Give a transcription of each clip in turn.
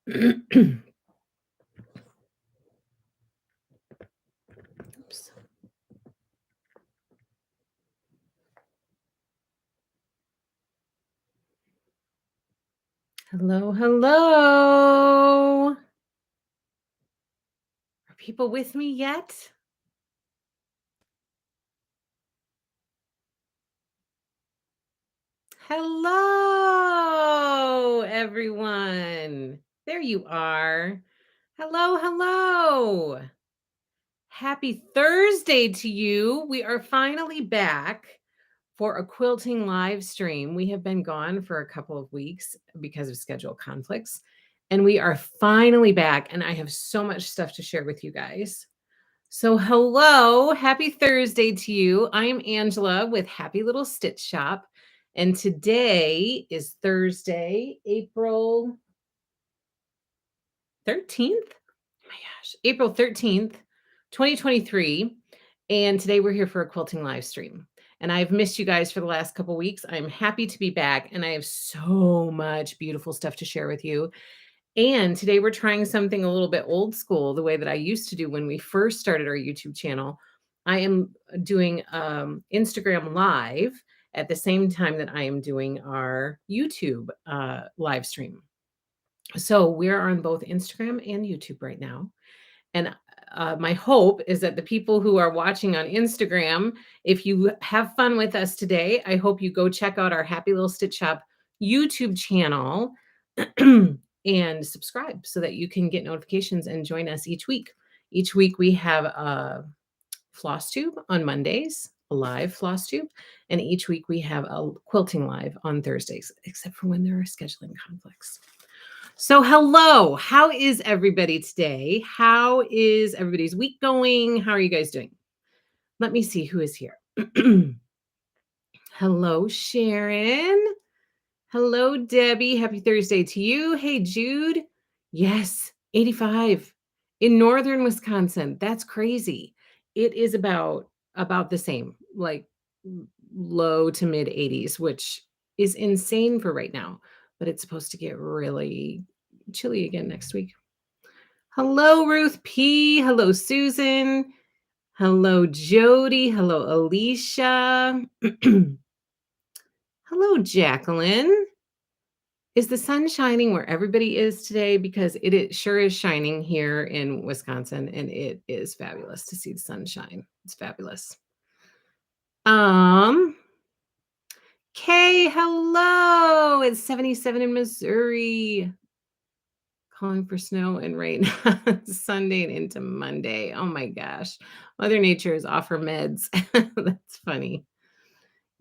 Oops. Hello, hello. Are people with me yet? Hello, everyone. There you are. Hello, hello. Happy Thursday to you. We are finally back for a quilting live stream. We have been gone for a couple of weeks because of schedule conflicts, and we are finally back, and I have so much stuff to share with you guys. So, hello, happy Thursday to you. I'm Angela with Happy Little Stitch Shop, and today is Thursday, April 13th. Oh my gosh, April 13th, 2023. And today we're here for a quilting live stream. And I've missed you guys for the last couple weeks. I'm happy to be back, and I have so much beautiful stuff to share with you. And today we're trying something a little bit old school, the way that I used to do when we first started our YouTube channel. I am doing Instagram Live at the same time that I am doing our YouTube live stream. So we're on both Instagram and YouTube right now. And my hope is that the people who are watching on Instagram, if you have fun with us today, I hope you go check out our Happy Little Stitch Shop YouTube channel and subscribe so that you can get notifications and join us each week. Each week we have a floss tube on Mondays, a live floss tube, and each week we have a quilting live on Thursdays, except for when there are scheduling conflicts. So, hello. How is everybody today? How is everybody's week going? How are you guys doing? Let me see who is here. Hello, Sharon. Hello, Debbie. Happy Thursday to you. Hey, Jude. Yes, 85 in northern Wisconsin. That's crazy. It is about the same, like low to mid 80s, which is insane for right now, but it's supposed to get really chilly again next week. Hello, Ruth P. Hello, Susan. Hello, Jody. Hello, Alicia. Hello, Jacqueline. Is the sun shining where everybody is today? Because sure is shining here in Wisconsin, and it is fabulous to see the sunshine. It's fabulous. Kay, hello. It's 77 in Missouri. Calling for snow and rain Sunday and into Monday. Oh my gosh. Mother Nature is off her meds. That's funny.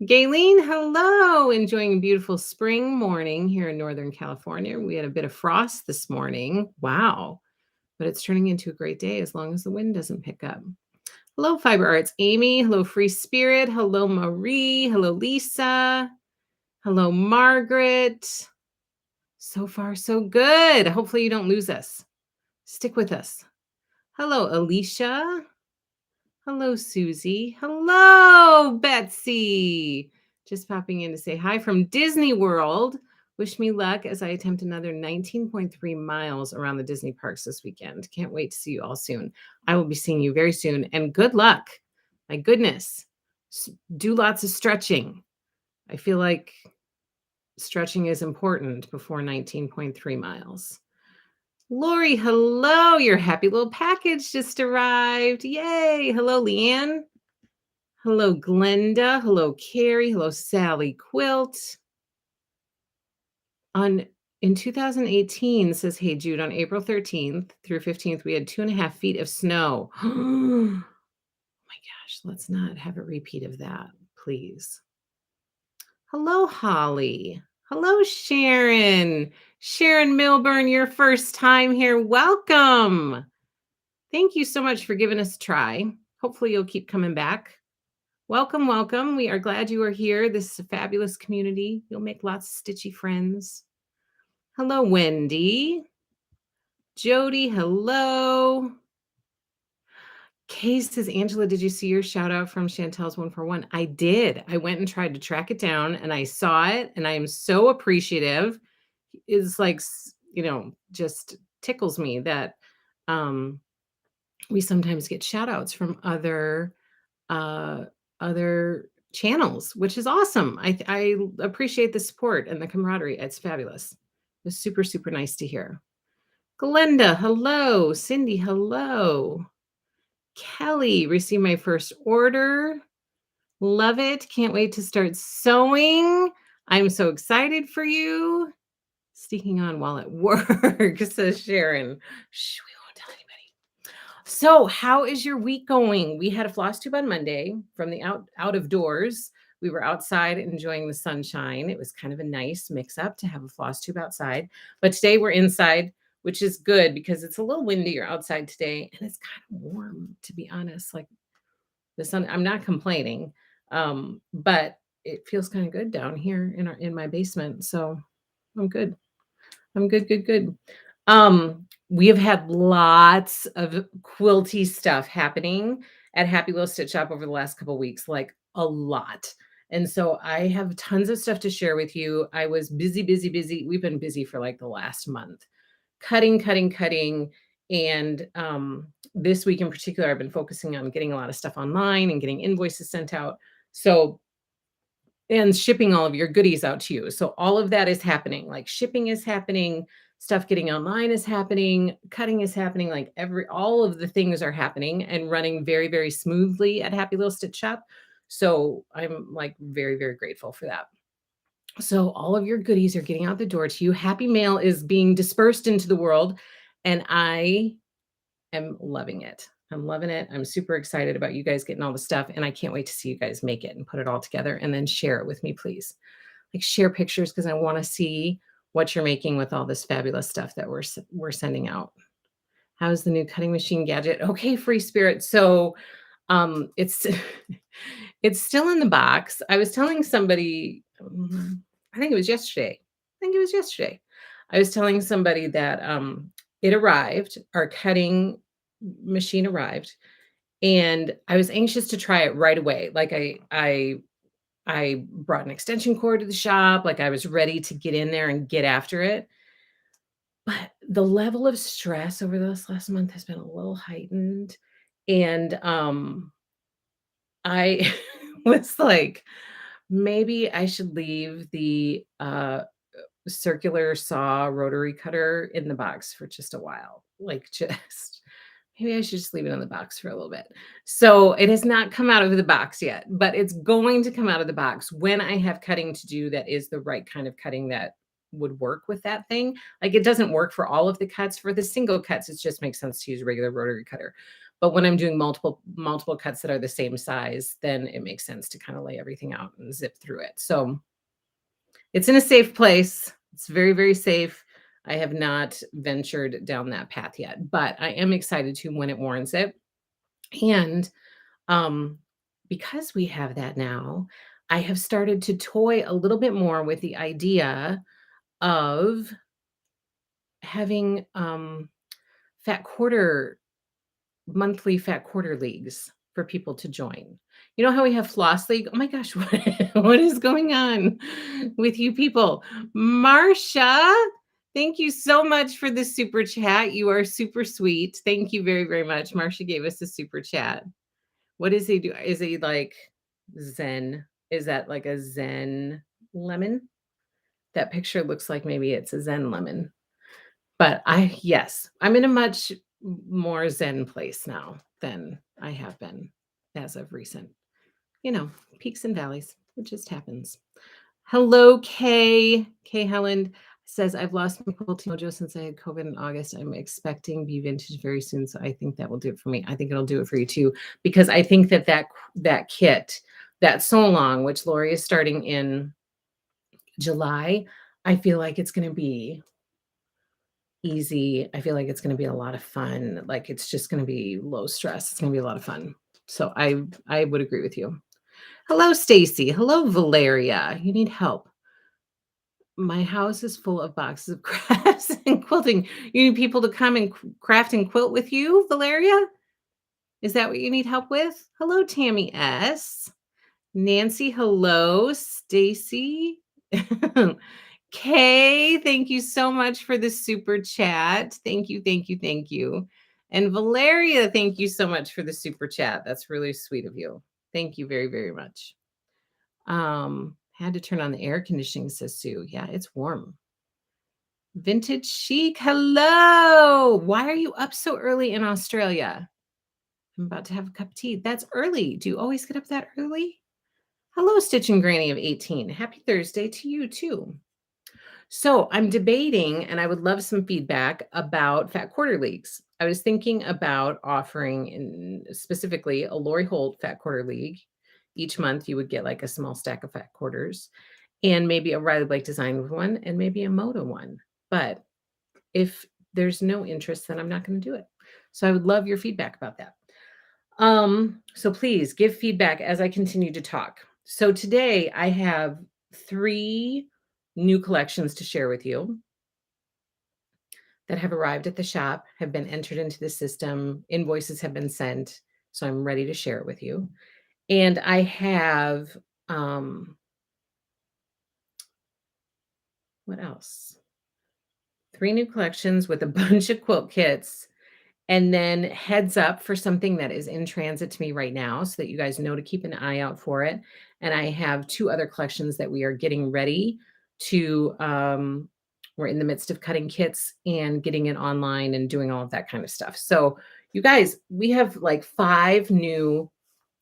Gayleen, hello. Enjoying a beautiful spring morning here in Northern California. We had a bit of frost this morning. Wow. But it's turning into a great day as long as the wind doesn't pick up. Hello, Fiber Arts Amy. Hello, Free Spirit. Hello, Marie. Hello, Lisa. Hello, Margaret. So far, so good. Hopefully you don't lose us. Stick with us. Hello, Alicia. Hello, Susie. Hello, Betsy. Just popping in to say hi from Disney World. Wish me luck as I attempt another 19.3 miles around the Disney parks this weekend. Can't wait to see you all soon. I will be seeing you very soon, and good luck. My goodness. Do lots of stretching. I feel like stretching is important before 19.3 miles. Lori, hello. Your happy little package just arrived. Yay. Hello, Leanne. Hello, Glenda. Hello, Carrie. Hello, Sally Quilt. In 2018, says Hey Jude, on April 13th through 15th, we had 2.5 feet of snow. Oh my gosh, let's not have a repeat of that, please. Hello, Holly. Hello, Sharon. Sharon Milburn, your first time here. Welcome. Thank you so much for giving us a try. Hopefully you'll keep coming back. Welcome, welcome. We are glad you are here. This is a fabulous community. You'll make lots of stitchy friends. Hello, Wendy. Jody, hello. Kay says, Angela, did you see your shout out from Chantel's 141? I did. I went and tried to track it down, and I saw it, and I am so appreciative. It's like just tickles me that um we sometimes get shout outs from uh other channels, which is awesome. I appreciate the support and the camaraderie. It's fabulous. It's super, super nice to hear. Glenda, hello. Cindy, hello. Kelly, received my first order. Love it. Can't wait to start sewing. I'm so excited for you. Sneaking on while at work, says Sharon. Shh, we won't tell anybody. So, how is your week going? We had a floss tube on Monday from the out of doors. We were outside enjoying the sunshine. It was kind of a nice mix up to have a floss tube outside. But today we're inside, which is good because it's a little windier outside today and it's kind of warm, to be honest. Like the sun, I'm not complaining. But it feels kind of good down here in my basement. So I'm good. I'm good, good, good. We have had lots of quilty stuff happening at Happy Little Stitch Shop over the last couple weeks, like a lot. And so I have tons of stuff to share with you. I was busy, busy, busy. We've been busy for like the last month, cutting, cutting, cutting. And this week in particular, I've been focusing on getting a lot of stuff online and getting invoices sent out. So and shipping all of your goodies out to you. So all of that is happening. Like shipping is happening, stuff getting online is happening, cutting is happening, like all of the things are happening and running very, very smoothly at Happy Little Stitch Shop. So I'm like very, very grateful for that. So all of your goodies are getting out the door to you. Happy mail is being dispersed into the world, and I am loving it. I'm loving it. I'm super excited about you guys getting all the stuff, and I can't wait to see you guys make it and put it all together and then share it with me, please. Like share pictures because I want to see what you're making with all this fabulous stuff that we're sending out. How's the new cutting machine gadget? Okay, free spirit. So it's it's still in the box. I was telling somebody, I think it was yesterday. I think it was yesterday. I was telling somebody that it arrived, our cutting machine arrived, and I was anxious to try it right away. Like I brought an extension cord to the shop, like I was ready to get in there and get after it. But the level of stress over this last month has been a little heightened. And I was like, maybe I should leave the circular saw rotary cutter in the box for just a while. Like just maybe I should just leave it in the box for a little bit. So it has not come out of the box yet, but it's going to come out of the box when I have cutting to do that is the right kind of cutting that would work with that thing. Like it doesn't work for all of the cuts. For the single cuts, it just makes sense to use a regular rotary cutter. But when I'm doing multiple cuts that are the same size, then it makes sense to kind of lay everything out and zip through it. So it's in a safe place. It's very, very safe. I have not ventured down that path yet, but I am excited to when it warrants it. And um, because we have that now, I have started to toy a little bit more with the idea of having fat quarter monthly fat quarter leagues for people to join. You know how we have floss league? Oh my gosh, what is going on with you people? Marsha, thank you so much for the super chat. You are super sweet. Thank you very, very much. Marsha gave us a super chat. What does he do? Is he like Zen? Is that like a Zen lemon? That picture looks like maybe it's a Zen lemon. But yes, I'm in a much more zen place now than I have been as of recent. Peaks and valleys. It just happens. Hello, Kay. Kay Helland says, I've lost my quilting mojo since I had COVID in August. I'm expecting Be Vintage very soon. So I think that will do it for me. I think it'll do it for you too, because I think that kit, that sew along, which Lori is starting in July, I feel like it's going to be easy. I feel like it's going to be a lot of fun. Like it's just going to be low stress. It's going to be a lot of fun. So I would agree with you. Hello, Stacy. Hello, Valeria. You need help. My house is full of boxes of crafts and quilting. You need people to come and craft and quilt with you, Valeria? Is that what you need help with? Hello, Tammy S. Nancy, hello. Stacy. Kay, thank you so much for the super chat. Thank you, thank you, thank you. And Valeria, thank you so much for the super chat. That's really sweet of you. Thank you very, very much. Had to turn on the air conditioning, says Sue. Yeah, it's warm. Vintage Chic, hello. Why are you up so early in Australia? I'm about to have a cup of tea. That's early. Do you always get up that early? Hello, Stitch and Granny of 18. Happy Thursday to you too. So I'm debating, and I would love some feedback about Fat Quarter Leagues. I was thinking about offering specifically a Lori Holt Fat Quarter League. Each month you would get like a small stack of fat quarters and maybe a Riley Blake design one and maybe a Moda one. But if there's no interest, then I'm not going to do it. So I would love your feedback about that. So please give feedback as I continue to talk. So today I have 3 new collections to share with you that have arrived at the shop, have been entered into the system, invoices have been sent, so I'm ready to share it with you. And I have what else? 3 new collections with a bunch of quilt kits. And then heads up for something that is in transit to me right now so that you guys know to keep an eye out for it. And I have 2 other collections that we are getting ready to, we're in the midst of cutting kits and getting it online and doing all of that kind of stuff. So you guys, we have like 5 new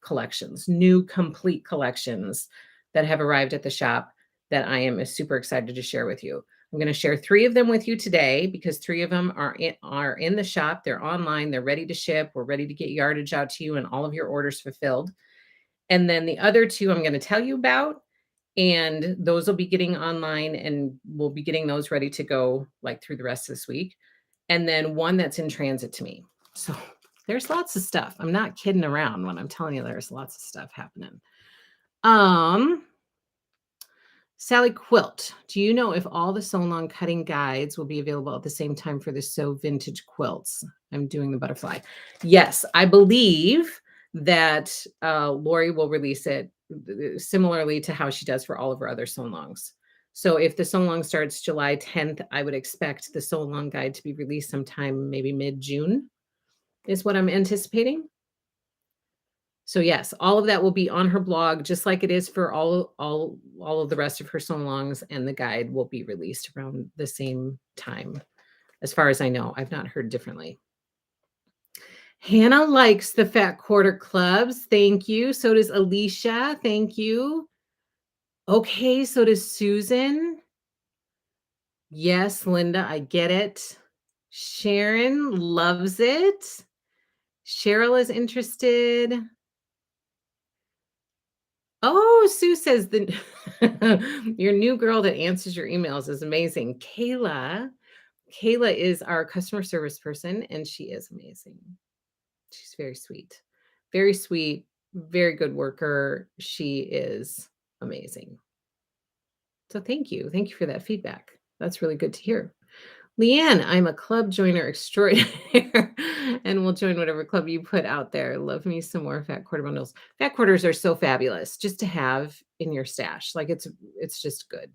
collections, new complete collections that have arrived at the shop that I am super excited to share with you. I'm going to share 3 of them with you today because 3 of them are in the shop. They're online. They're ready to ship. We're ready to get yardage out to you and all of your orders fulfilled. And then the other 2 I'm going to tell you about, and those will be getting online and we'll be getting those ready to go like through the rest of this week. And then one that's in transit to me. So there's lots of stuff. I'm not kidding around when I'm telling you there's lots of stuff happening. Sally Quilt, do you know if all the sew along cutting guides will be available at the same time for the Sew Vintage quilts? I'm doing the butterfly. Yes, I believe that Lori will release it similarly to how she does for all of her other sew alongs. So if the sew along starts July 10th, I would expect the sew along guide to be released sometime maybe mid-June is what I'm anticipating. So yes, all of that will be on her blog, just like it is for all of the rest of her sew-alongs, and the guide will be released around the same time. As far as I know, I've not heard differently. Hannah likes the Fat Quarter Clubs. Thank you. So does Alicia. Thank you. Okay, so does Susan. Yes, Linda, I get it. Sharon loves it. Cheryl is interested. Oh, Sue says the your new girl that answers your emails is amazing. Kayla is our customer service person, and she is amazing. She's very sweet, very good worker. She is amazing. So thank you. Thank you for that feedback. That's really good to hear. Leanne, I'm a club joiner extraordinaire and will join whatever club you put out there. Love me some more fat quarter bundles. Fat quarters are so fabulous just to have in your stash. Like it's just good.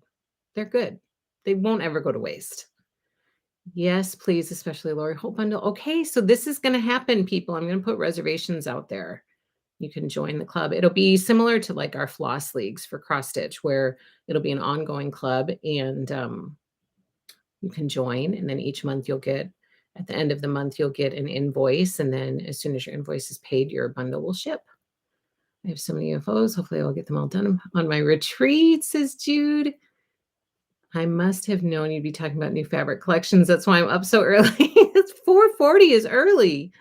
They're good. They won't ever go to waste. Yes, please, especially Lori Holt bundle. Okay, so this is going to happen, people. I'm going to put reservations out there. You can join the club. It'll be similar to like our floss leagues for cross stitch, where it'll be an ongoing club and you can join, and then each month you'll get, at the end of the month, you'll get an invoice, and then as soon as your invoice is paid, your bundle will ship. I have so many UFOs. Hopefully I'll get them all done on my retreat, says Jude. I must have known you'd be talking about new fabric collections. That's why I'm up so early. It's 4:40 is early.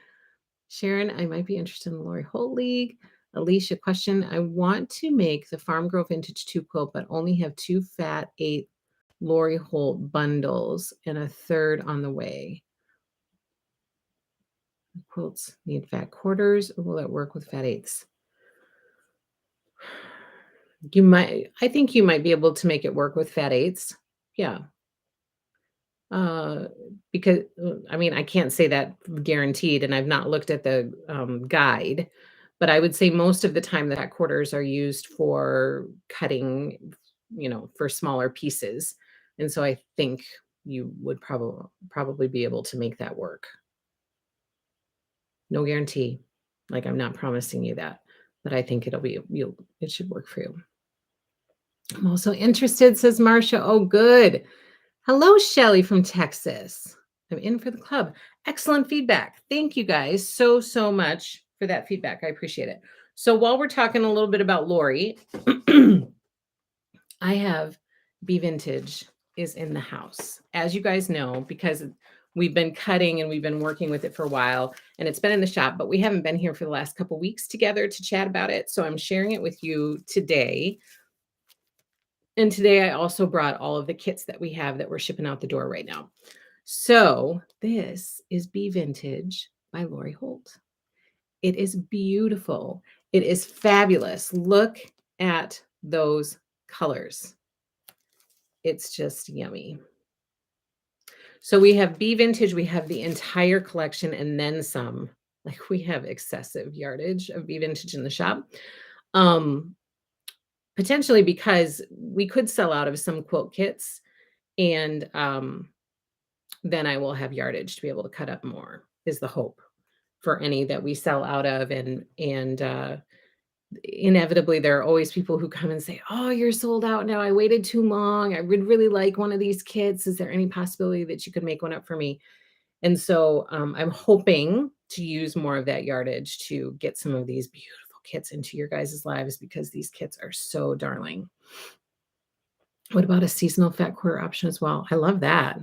Sharon, I might be interested in the Lori Holt League. Alicia, question. I want to make the Farm Girl Vintage 2 quilt, but only have 2 fat 8 Lori Holt bundles and a third on the way. Quilts need fat quarters, or will it work with fat 8s? I think you might be able to make it work with fat 8s. Yeah. Because I mean, I can't say that guaranteed, and I've not looked at the guide, but I would say most of the time the fat quarters are used for cutting, for smaller pieces. And so I think you would probably be able to make that work. No guarantee. Like, I'm not promising you that, but I think it should work for you. I'm also interested, says Marcia. Oh, good. Hello, Shelly from Texas. I'm in for the club. Excellent feedback. Thank you guys so much for that feedback. I appreciate it. So while we're talking a little bit about Lori, I have Be Vintage is in the house. As you guys know, because we've been cutting and we've been working with it for a while, and it's been in the shop, but we haven't been here for the last couple weeks together to chat about it. So I'm sharing it with you today. And today I also brought all of the kits that we have that we're shipping out the door right now. So this is Be Vintage by Lori Holt. It is beautiful. It is fabulous. Look at those colors. It's just yummy. So we have Be Vintage. We have the entire collection and then some. Like, we have excessive yardage of Be Vintage in the shop. Potentially because we could sell out of some quilt kits, and then I will have yardage to be able to cut up more, is the hope for any that we sell out of. And inevitably there are always people who come and say, oh, you're sold out now. I waited too long. I would really like one of these kits. Is there any possibility that you could make one up for me? And so I'm hoping to use more of that yardage to get some of these beautiful kits into your guys' lives, because these kits are so darling. What about a seasonal fat quarter option as well? I love that.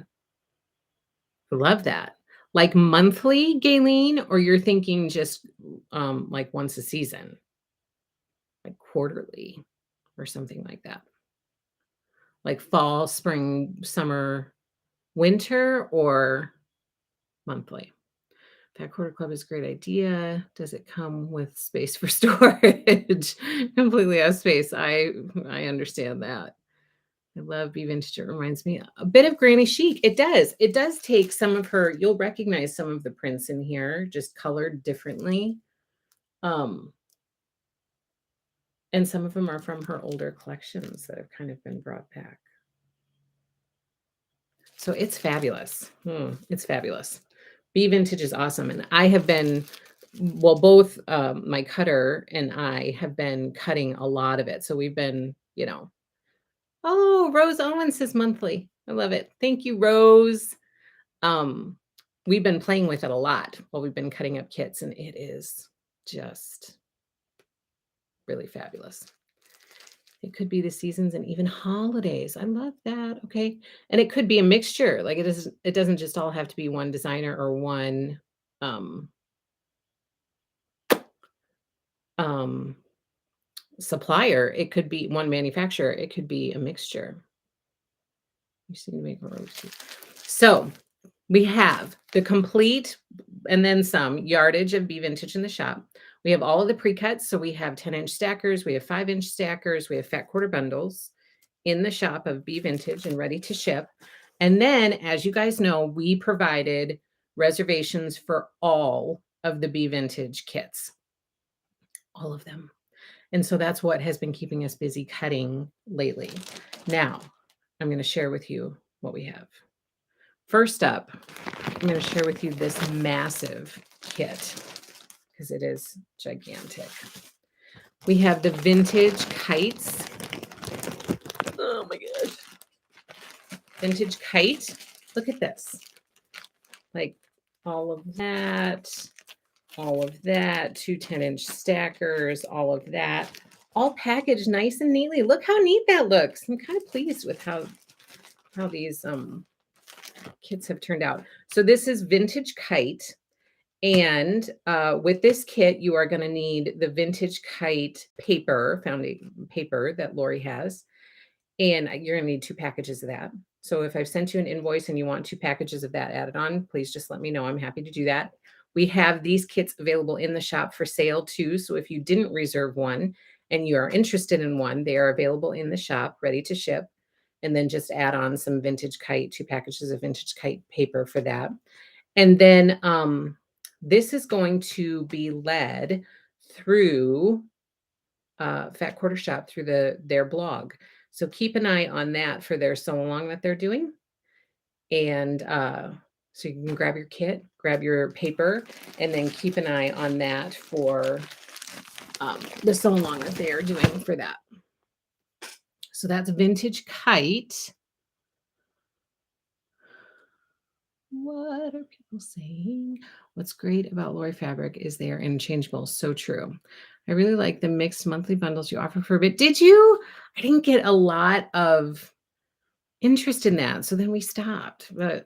I love that. Like monthly, Gayleen, or you're thinking just like once a season, like quarterly or something like that? Like fall, spring, summer, winter, or monthly? Fat Quarter Club is a great idea. Does it come with space for storage? Completely out of space. I understand that. I love Be Vintage. It reminds me a bit of Granny Chic. It does. It does take some of her, you'll recognize some of the prints in here, just colored differently. And some of them are from her older collections that have kind of been brought back. So it's fabulous. It's fabulous. Be Vintage is awesome. And I have been, well, both my cutter and I have been cutting a lot of it. So we've been, oh, Rose Owens says monthly. I love it. Thank you, Rose. We've been playing with it a lot while we've been cutting up kits, and it is just really fabulous. It could be the seasons and even holidays. I love that. Okay. And it could be a mixture. Like, it doesn't just all have to be one designer or one supplier. It could be one manufacturer. It could be a mixture. You seem to make a roast. So we have the complete and then some yardage of Be Vintage in the shop. We have all of the pre-cuts. So we have 10-inch stackers. We have 5-inch stackers. We have fat quarter bundles in the shop of Be Vintage and ready to ship. And then, as you guys know, we provided reservations for all of the Be Vintage kits, all of them. And so that's what has been keeping us busy cutting lately. Now, I'm going to share with you what we have. First up, I'm going to share with you this massive kit because it is gigantic. We have the Vintage Kites. Oh my gosh. Vintage Kite. Look at this. Like all of that, 2 10-inch stackers, all of that, all packaged nice and neatly. Look how neat that looks. I'm kind of pleased with how these kits have turned out. So this is Vintage Kite. And with this kit, you are going to need the Vintage Kite paper, foundation paper that Lori has. And you're going to need 2 packages of that. So if I've sent you an invoice and you want 2 packages of that added on, please just let me know. I'm happy to do that. We have these kits available in the shop for sale too. So if you didn't reserve one and you are interested in one, they are available in the shop, ready to ship. And then just add on some Vintage Kite, 2 packages of Vintage Kite paper for that. And then this is going to be led through Fat Quarter Shop, through their blog. So keep an eye on that for their sew along that they're doing. And so you can grab your kit, grab your paper, and then keep an eye on that for the sew along that they are doing for that. So that's Vintage Kite. What are people saying? What's great about Lori Fabric is they are interchangeable. So true. I really like the mixed monthly bundles you offer for a bit. Did you? I didn't get a lot of interest in that. So then we stopped, but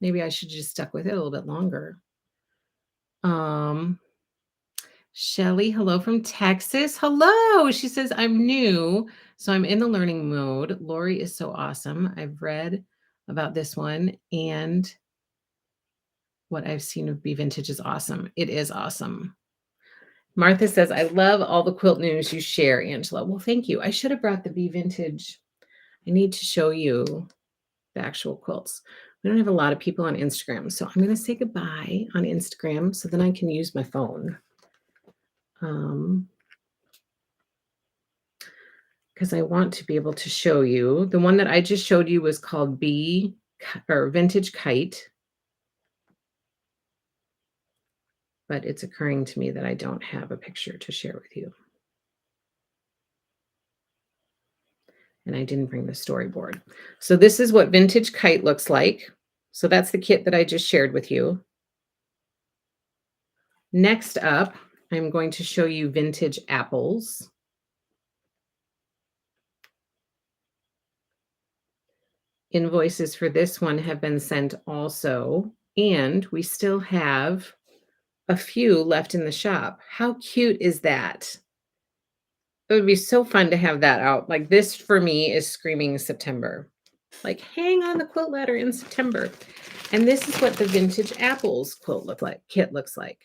maybe I should just stuck with it a little bit longer. Shelly, hello from Texas. Hello. She says, I'm new, so I'm in the learning mode. Lori is so awesome. I've read about this one, and what I've seen of Be Vintage is awesome. It is awesome. Martha says, I love all the quilt news you share, Angela. Well, thank you. I should have brought the Be Vintage. I need to show you the actual quilts. We don't have a lot of people on Instagram, so I'm going to say goodbye on Instagram so then I can use my phone. Because I want to be able to show you. The one that I just showed you was called Vintage Kite. But it's occurring to me that I don't have a picture to share with you. And I didn't bring the storyboard. So this is what Vintage Kite looks like. So that's the kit that I just shared with you. Next up, I'm going to show you Vintage Apples. Invoices for this one have been sent also, and we still have a few left in the shop. How cute is that? It would be so fun to have that out. Like this for me is screaming September. Like hang on the quilt ladder in September. And this is what the Vintage Apples kit looks like.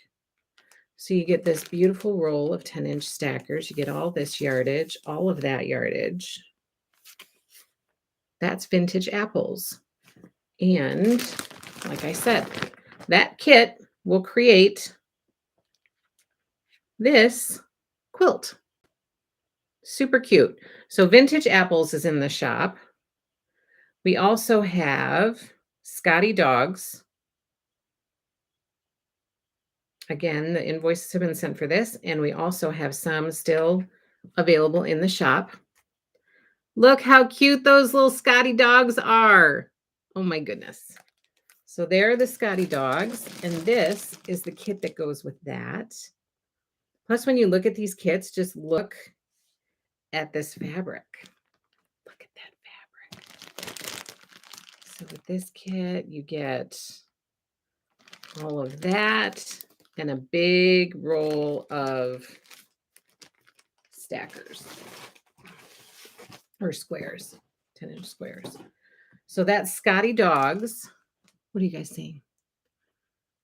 So you get this beautiful roll of 10-inch stackers. You get all this yardage, all of that yardage. That's Vintage Apples. And like I said, that kit will create this quilt. Super cute. So Vintage Apples is in the shop. We also have Scotty Dogs. Again, the invoices have been sent for this, and we also have some still available in the shop. Look how cute those little Scotty Dogs are. Oh my goodness. So there are the Scotty Dogs, and this is the kit that goes with that. Plus, when you look at these kits, just look at this fabric. Look at that fabric. So with this kit, you get all of that and a big roll of stackers or squares, 10-inch squares. So that's Scotty Dogs. What are you guys saying?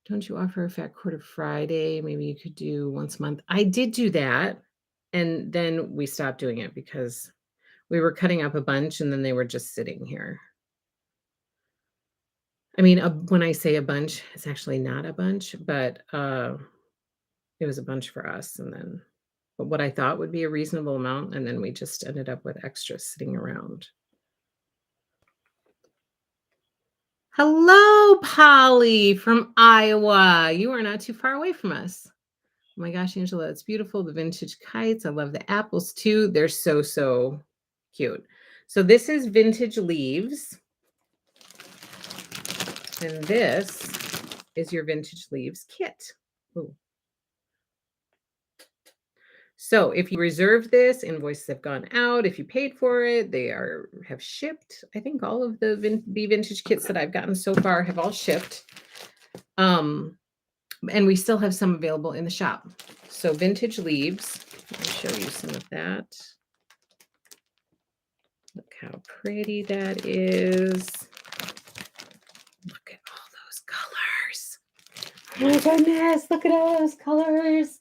Don't you offer a Fat Quarter Friday? Maybe you could do once a month. I did do that, and then we stopped doing it because we were cutting up a bunch and then they were just sitting here. I mean, when I say a bunch, it's actually not a bunch, but it was a bunch for us. And then but what I thought would be a reasonable amount, and then we just ended up with extras sitting around. Hello, Polly from Iowa. You are not too far away from us. Oh my gosh, Angela, it's beautiful. The vintage kites. I love the apples too. They're so, so cute. So this is Vintage Leaves. And this is your Vintage Leaves kit. Ooh. So if you reserved this, invoices have gone out. If you paid for it, they have shipped. I think all of the Be Vintage kits that I've gotten so far have all shipped. And we still have some available in the shop. So Vintage Leaves, let me show you some of that. Look how pretty that is. Look at all those colors. Oh my goodness, look at all those colors.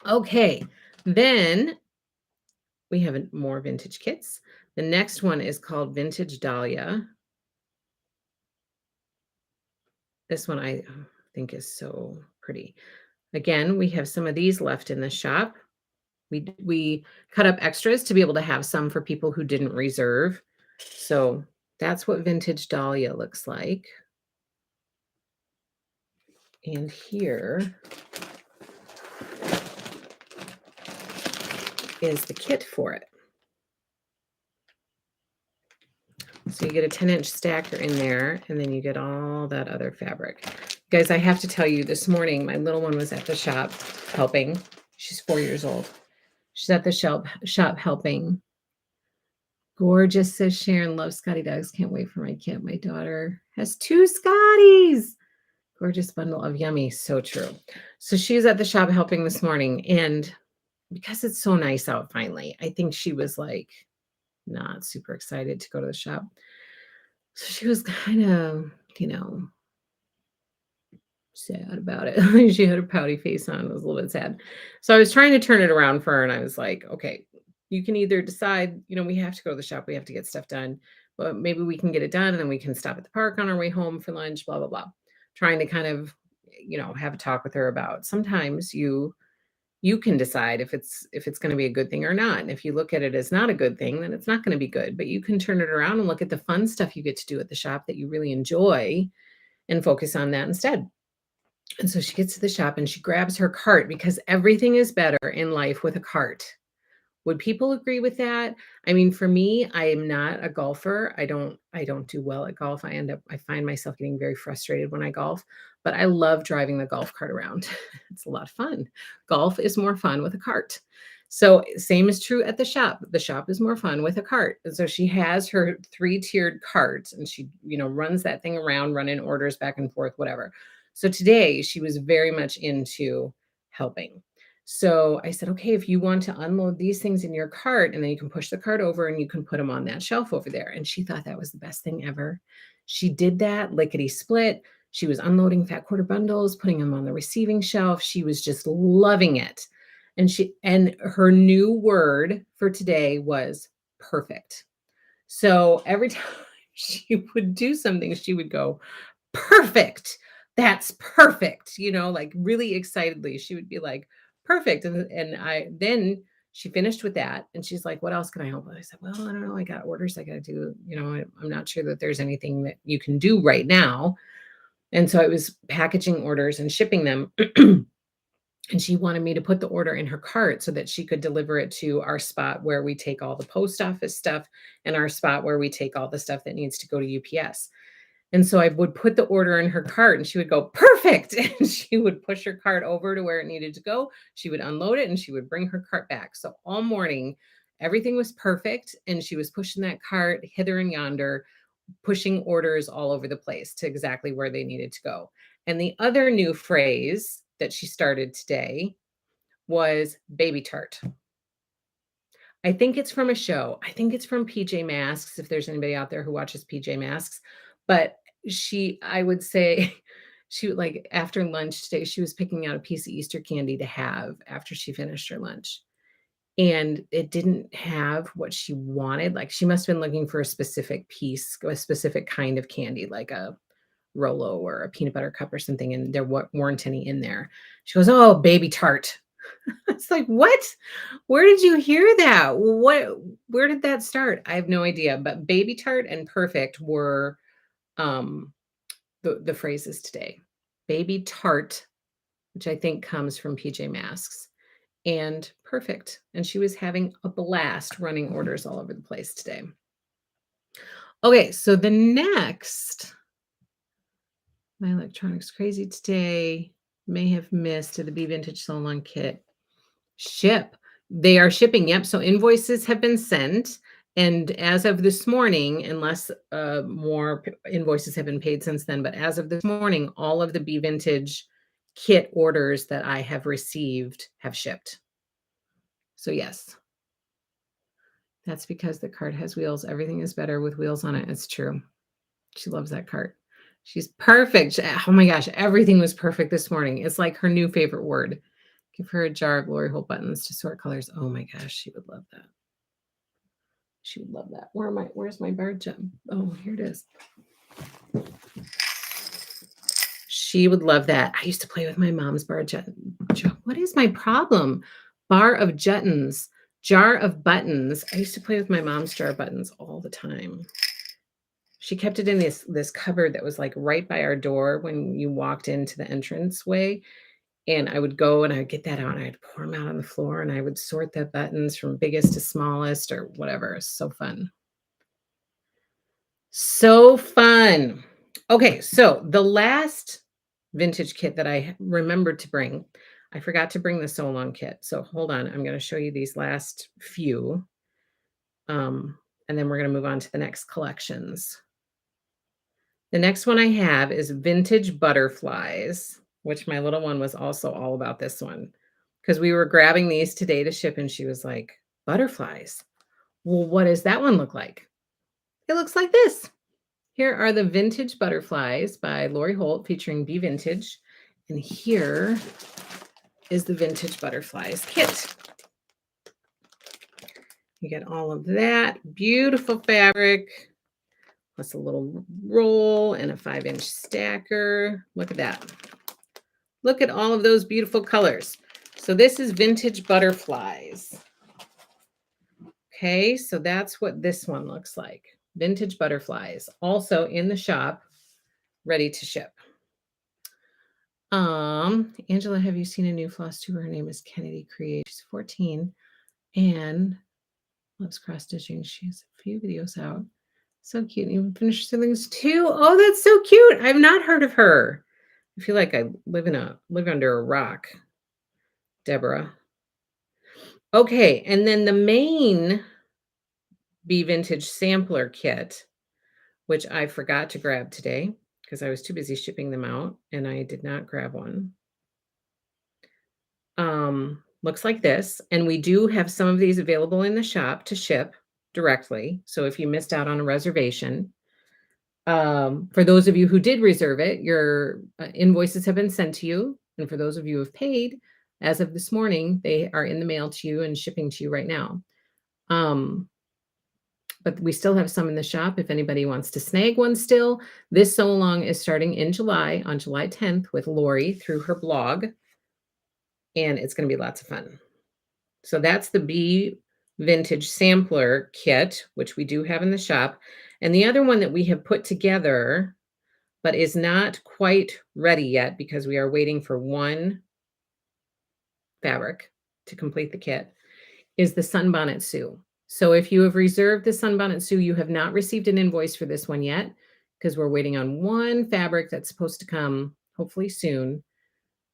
Okay, then we have more vintage kits. The next one is called Vintage Dahlia. This one I think is so pretty. Again, we have some of these left in the shop. We cut up extras to be able to have some for people who didn't reserve. So that's what vintage dahlia looks like. And here is the kit for it. So you get a 10-inch stacker in there, and then you get all that other fabric. Guys, I have to tell you, this morning, my little one was at the shop helping. She's 4 years old. She's at the shop helping. Gorgeous, says Sharon. Love Scotty dogs. Can't wait for my kit. My daughter has 2 Scotties. Gorgeous bundle of yummy. So true. So she was at the shop helping this morning, and because it's so nice out finally, I think she was like not super excited to go to the shop. So she was kind of, sad about it. She had a pouty face on. It was a little bit sad. So I was trying to turn it around for her, and I was like, okay, you can either decide, we have to go to the shop, we have to get stuff done, but maybe we can get it done and then we can stop at the park on our way home for lunch, blah, blah, blah. Trying to kind of, have a talk with her about sometimes you can decide if it's going to be a good thing or not. And if you look at it as not a good thing, then it's not going to be good. But you can turn it around and look at the fun stuff you get to do at the shop that you really enjoy and focus on that instead. And so she gets to the shop and she grabs her cart because everything is better in life with a cart. Would people agree with that? I mean, for me, I am not a golfer. I don't do well at golf. I find myself getting very frustrated when I golf, but I love driving the golf cart around. It's a lot of fun. Golf is more fun with a cart. So same is true at the shop. The shop is more fun with a cart. And so she has her 3-tiered cart and she, runs that thing around, running orders back and forth, whatever. So today she was very much into helping. So I said, okay, if you want to unload these things in your cart, and then you can push the cart over and you can put them on that shelf over there. And she thought that was the best thing ever. She did that lickety split. She was unloading fat quarter bundles, putting them on the receiving shelf. She was just loving it. And her new word for today was perfect. So every time she would do something, she would go, perfect. That's perfect. Like really excitedly, she would be like, perfect. And then she finished with that and she's like, what else can I help with? I said, well, I don't know. I got orders I got to do. I'm not sure that there's anything that you can do right now. And so I was packaging orders and shipping them. And she wanted me to put the order in her cart so that she could deliver it to our spot where we take all the post office stuff and our spot where we take all the stuff that needs to go to UPS. And so I would put the order in her cart and she would go, perfect. And she would push her cart over to where it needed to go. She would unload it and she would bring her cart back. So all morning, everything was perfect. And she was pushing that cart hither and yonder, pushing orders all over the place to exactly where they needed to go. And the other new phrase that she started today was baby tart. I think it's from a show. I think it's from PJ Masks, if there's anybody out there who watches PJ Masks. But I would say, she would like after lunch today, she was picking out a piece of Easter candy to have after she finished her lunch. And it didn't have what she wanted. Like she must have been looking for a specific piece, a specific kind of candy, like a Rolo or a peanut butter cup or something. And there weren't any in there. She goes, oh, baby tart. It's like, what? Where did you hear that? Where did that start? I have no idea. But baby tart and perfect were um the phrases today. Baby tart, which I think comes from PJ Masks, and perfect. And she was having a blast running orders all over the place today. Okay, so the next, my electronics crazy today, may have missed to the Be Vintage Sew Along kit. Ship. They are shipping. Yep. So invoices have been sent. And as of this morning, unless more invoices have been paid since then, but as of this morning, all of the Be Vintage kit orders that I have received have shipped. So yes, that's because the cart has wheels. Everything is better with wheels on it. It's true. She loves that cart. She's perfect. Oh my gosh, everything was perfect this morning. It's like her new favorite word. Give her a jar of glory hole buttons to sort colors. Oh my gosh, she would love that. She would love that. Where's my bar gem? Oh, here it is. She would love that. I used to play with my mom's bar gem. What is my problem? jar of buttons. I used to play with my mom's jar of buttons all the time. She kept it in this cupboard that was, like, right by our door when you walked into the entranceway, and I would go and I'd get that out, and I'd pour them out on the floor, and I would sort the buttons from biggest to smallest or whatever. It's so fun. So fun. Okay, so the last vintage kit that I remembered to bring, I forgot to bring the sew along kit. So hold on, I'm gonna show you these last few, um, and then we're gonna move on to the next collections. The next one I have is vintage butterflies, which my little one was also all about this one because we were grabbing these today to ship, and she was like, "Butterflies? Well, what does that one look like?" It looks like this. Here are the vintage butterflies by Lori Holt featuring Be Vintage. And here is the vintage butterflies kit. You get all of that beautiful fabric, plus a little roll and a 5-inch stacker. Look at that. Look at all of those beautiful colors. So this is vintage butterflies. Okay, so that's what this one looks like. Vintage butterflies, also in the shop, ready to ship. Angela, have you seen a new floss tuber? Her name is Kennedy Create. She's 14 and loves cross stitching. She has a few videos out. So cute. And even finished siblings too. Oh, that's so cute. I've not heard of her. I feel like I live under a rock. Deborah. Okay, and then the main Be Vintage sampler kit, which I forgot to grab today because I was too busy shipping them out and I did not grab one. Looks like this, and we do have some of these available in the shop to ship directly. So if you missed out on a reservation, for those of you who did reserve it, your invoices have been sent to you. And for those of you who have paid, as of this morning, they are in the mail to you and shipping to you right now. But we still have some in the shop if anybody wants to snag one still. This sew along is starting in July, on July 10th, with Lori through her blog. And it's going to be lots of fun. So that's the Be Vintage Sampler Kit, which we do have in the shop. And the other one that we have put together, but is not quite ready yet because we are waiting for one fabric to complete the kit, is the Sunbonnet Sue. So if you have reserved the Sunbonnet Sue, you have not received an invoice for this one yet because we're waiting on one fabric that's supposed to come hopefully soon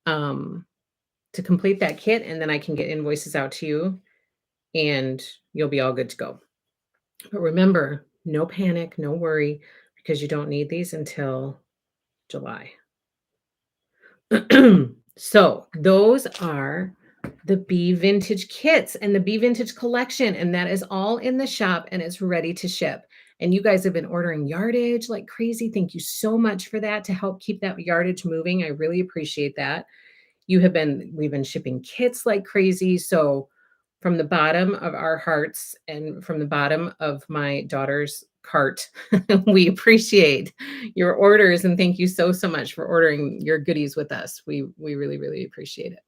to complete that kit. And then I can get invoices out to you and you'll be all good to go. But remember, no panic, no worry, because you don't need these until July. So those are the Be Vintage kits and the Be Vintage collection, and that is all in the shop and it's ready to ship. And you guys have been ordering yardage like crazy. Thank you so much for that to help keep that yardage moving. I really appreciate that. We've been shipping kits like crazy. So from the bottom of our hearts and from the bottom of my daughter's cart, we appreciate your orders and thank you so much for ordering your goodies with us. We really, really appreciate it.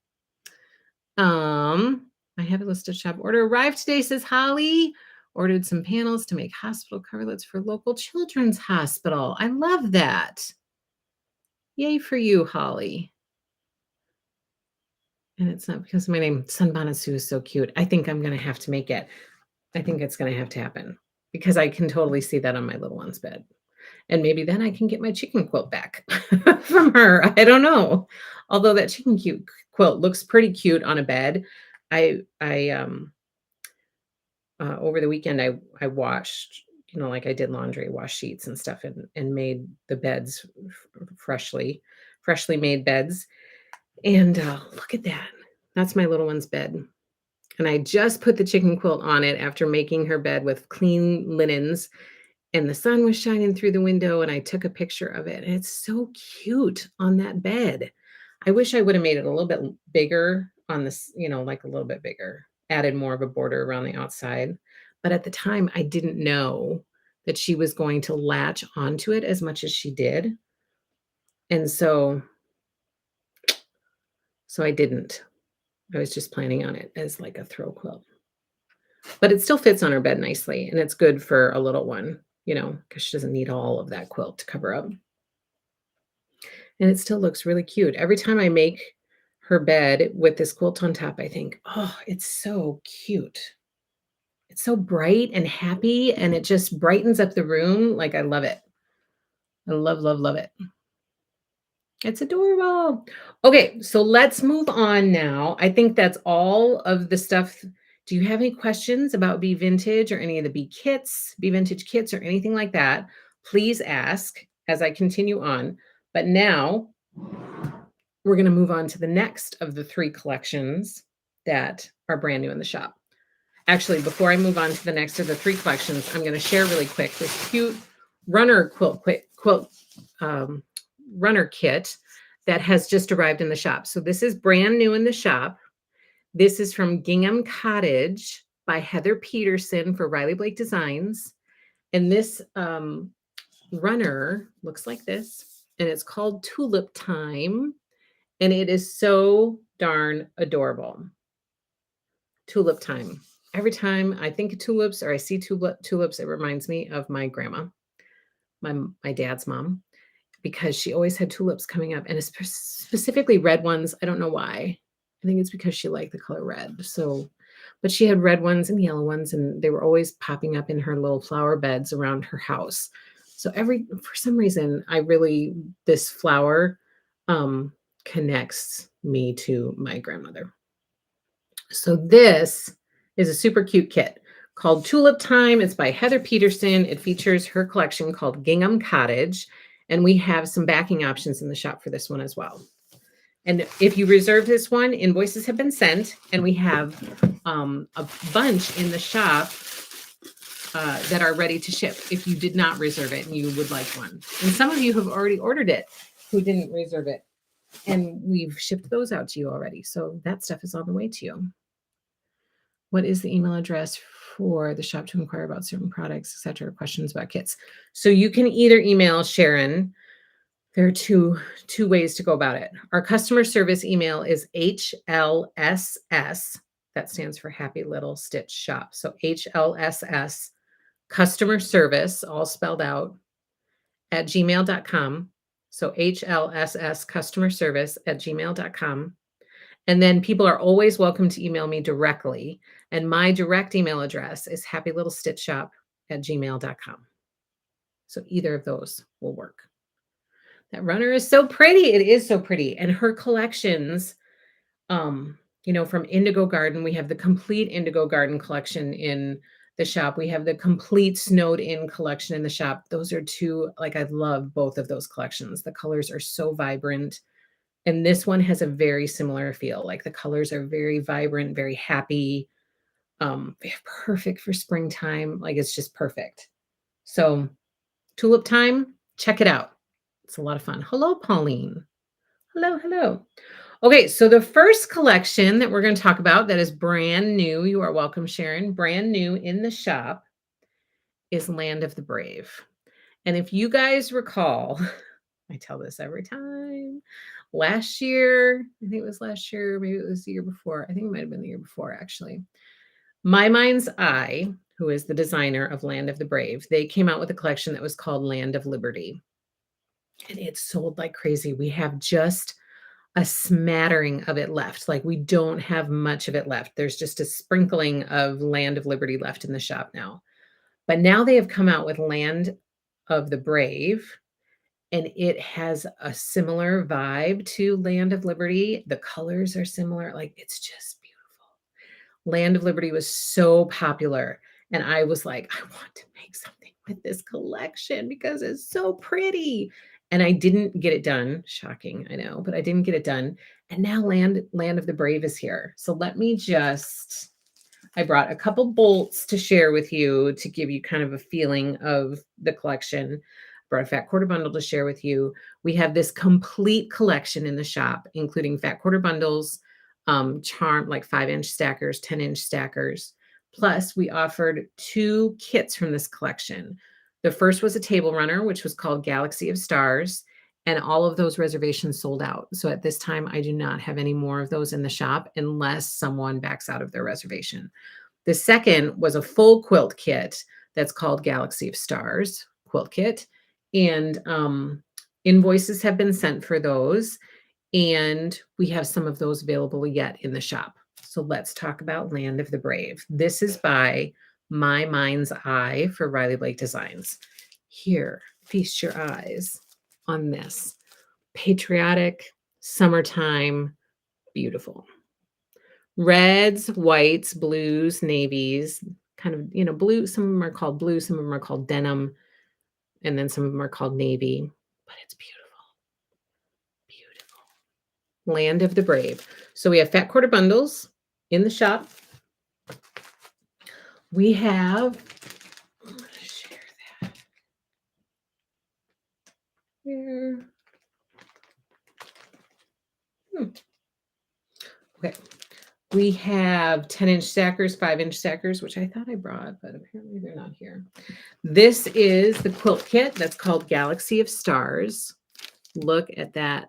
I have a list of shop order arrived today, says Holly. Ordered some panels to make hospital coverlets for local children's hospital. I love that. Yay for you, Holly. And it's not because my name, Sunbonnet Sue, is so cute. I think I'm going to have to make it. I think it's going to have to happen because I can totally see that on my little one's bed. And maybe then I can get my chicken quilt back from her. I don't know. Although that chicken quilt looks pretty cute on a bed. Over the weekend, I washed, like I did laundry, washed sheets and stuff and made the beds freshly made beds. And look at that. That's my little one's bed. And I just put the chicken quilt on it after making her bed with clean linens. And the sun was shining through the window and I took a picture of it. And it's so cute on that bed. I wish I would have made it a little bit bigger on this, like a little bit bigger, added more of a border around the outside. But at the time, I didn't know that she was going to latch onto it as much as she did. And so I didn't. I was just planning on it as like a throw quilt. But it still fits on her bed nicely, and it's good for a little one, because she doesn't need all of that quilt to cover up. And it still looks really cute. Every time I make her bed with this quilt on top, I think, "Oh, it's so cute." It's so bright and happy, and it just brightens up the room, like, I love it. I love, love, love it. It's adorable. Okay, so let's move on now. I think that's all of the stuff. Do you have any questions about Be Vintage or any of the Be Kits, Be Vintage kits, or anything like that? Please ask as I continue on. But now we're going to move on to the next of the 3 collections that are brand new in the shop. Actually, before I move on to the next of the 3 collections, I'm going to share really quick this cute runner quilt runner kit that has just arrived in the shop. So this is brand new in the shop. This is from Gingham Cottage by Heather Peterson for Riley Blake Designs. And this runner looks like this, and it's called Tulip Time. And it is so darn adorable. Tulip Time. Every time I think of tulips or I see tulips, it reminds me of my grandma, my dad's mom, because she always had tulips coming up, and specifically red ones. I don't know why. I think it's because she liked the color red. So, but she had red ones and yellow ones, and they were always popping up in her little flower beds around her house. So for some reason, this flower connects me to my grandmother. So this is a super cute kit called Tulip Time. It's by Heather Peterson. It features her collection called Gingham Cottage, and we have some backing options in the shop for this one as well. And if you reserve this one, invoices have been sent, and we have a bunch in the shop that are ready to ship if you did not reserve it and you would like one. And some of you have already ordered it who didn't reserve it, and we've shipped those out to you already. So that stuff is on the way to you. What is the email address for the shop to inquire about certain products, etc., questions about kits? So you can either email Sharon. There are two ways to go about it. Our customer service email is HLSS. That stands for Happy Little Stitch Shop. So HLSS, customer service, all spelled out, at gmail.com. So HLSS, customer service at gmail.com. And then people are always welcome to email me directly. And my direct email address is happylittlestitchshop@gmail.com. So either of those will work. That runner is so pretty. It is so pretty. And her collections, from Indigo Garden, we have the complete Indigo Garden collection in the shop. We have the complete Snowed In collection in the shop. Those are two, I love both of those collections. The colors are so vibrant. And this one has a very similar feel. Like the colors are very vibrant, very happy. Perfect for springtime. It's just perfect. So Tulip Time, check it out. It's a lot of fun. Hello, Pauline. Hello, hello. Okay, so the first collection that we're going to talk about that is brand new, you are welcome, Sharon, brand new in the shop is Land of the Brave. And if you guys recall, I tell this every time. Last year, I think it was last year, maybe it was the year before. I think it might have been the year before, actually. My Mind's Eye, who is the designer of Land of the Brave, they came out with a collection that was called Land of Liberty. And it sold like crazy. We have just a smattering of it left. We don't have much of it left. There's just a sprinkling of Land of Liberty left in the shop now. But now they have come out with Land of the Brave, and it has a similar vibe to Land of Liberty. The colors are similar. It's just beautiful. Land of Liberty was so popular. And I was like, I want to make something with this collection because it's so pretty. And I didn't get it done. Shocking, I know, but I didn't get it done. And now Land of the Brave is here. So I brought a couple bolts to share with you to give you kind of a feeling of the collection. Brought a fat quarter bundle to share with you. We have this complete collection in the shop, including fat quarter bundles, charm, 5-inch stackers, 10-inch stackers. Plus, we offered 2 kits from this collection. The first was a table runner, which was called Galaxy of Stars. and all of those reservations sold out. So at this time, I do not have any more of those in the shop unless someone backs out of their reservation. The second was a full quilt kit that's called Galaxy of Stars quilt kit, and invoices have been sent for those, and we have some of those available yet in the shop. So let's talk about Land of the Brave. This is by My Mind's Eye for Riley Blake Designs. Here, feast your eyes on this. Patriotic, summertime, beautiful. Reds, whites, blues, navies, kind of, blue. Some of them are called blue, some of them are called denim, and then some of them are called navy, but it's beautiful. Beautiful. Land of the Brave. So we have fat quarter bundles in the shop. We have, I'm going to share that here. Okay. We have 10-inch stackers, 5-inch stackers, which I thought I brought, but apparently they're not here. This is the quilt kit that's called Galaxy of Stars. Look at that.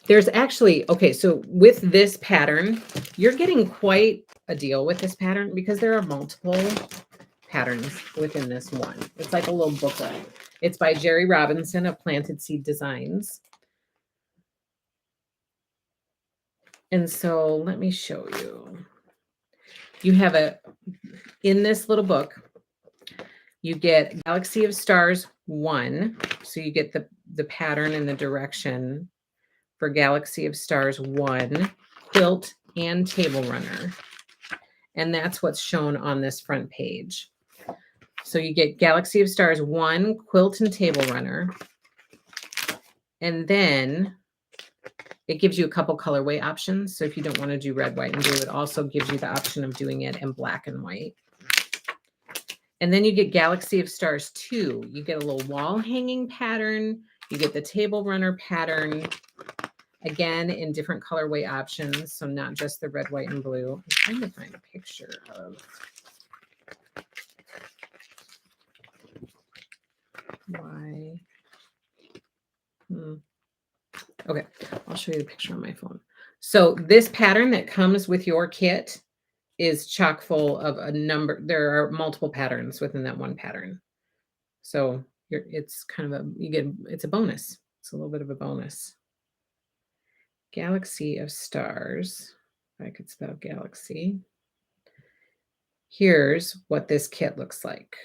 There's actually, okay, so with this pattern, you're getting quite a deal with this pattern because there are multiple patterns within this one. It's like a little booklet. It's by Jerry Robinson of Planted Seed Designs. And so let me show you. You have in this little book, you get Galaxy of Stars 1. So you get the pattern and the direction for Galaxy of Stars 1, quilt and table runner. And that's what's shown on this front page. So you get Galaxy of Stars 1, quilt and table runner. And then it gives you a couple colorway options. So if you don't want to do red, white, and blue, it also gives you the option of doing it in black and white. And then you get Galaxy of Stars 2. You get a little wall hanging pattern. You get the table runner pattern, again, in different colorway options. So not just the red, white, and blue. I'm trying to find a picture of why. Okay, I'll show you the picture on my phone. So this pattern that comes with your kit is chock full of a number. There are multiple patterns within that one pattern. So it's kind of it's a bonus. It's a little bit of a bonus. Galaxy of Stars. If I could spell galaxy. Here's what this kit looks like.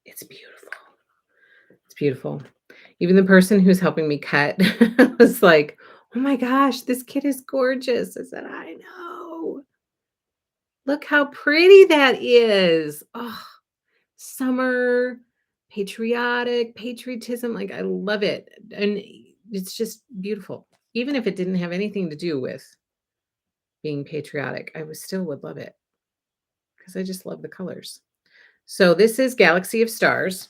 It's beautiful. It's beautiful. Even the person who's helping me cut was like, oh my gosh, this kit is gorgeous. I said, I know. Look how pretty that is. Oh, summer, patriotism. Like, I love it. And it's just beautiful. Even if it didn't have anything to do with being patriotic, I still would love it because I just love the colors. So this is Galaxy of Stars.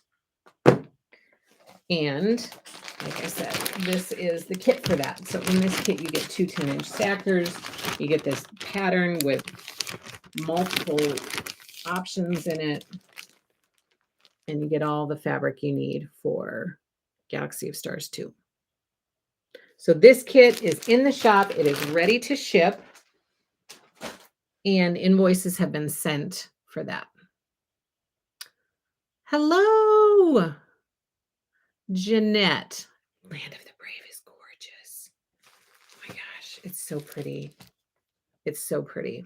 And like I said, this is the kit for that. So in this kit, you get 2 10-inch stackers. You get this pattern with multiple options in it. And you get all the fabric you need for Galaxy of Stars 2. So this kit is in the shop. It is ready to ship. And invoices have been sent for that. Hello, Jeanette. Land of the Brave is gorgeous. Oh my gosh, it's so pretty. It's so pretty.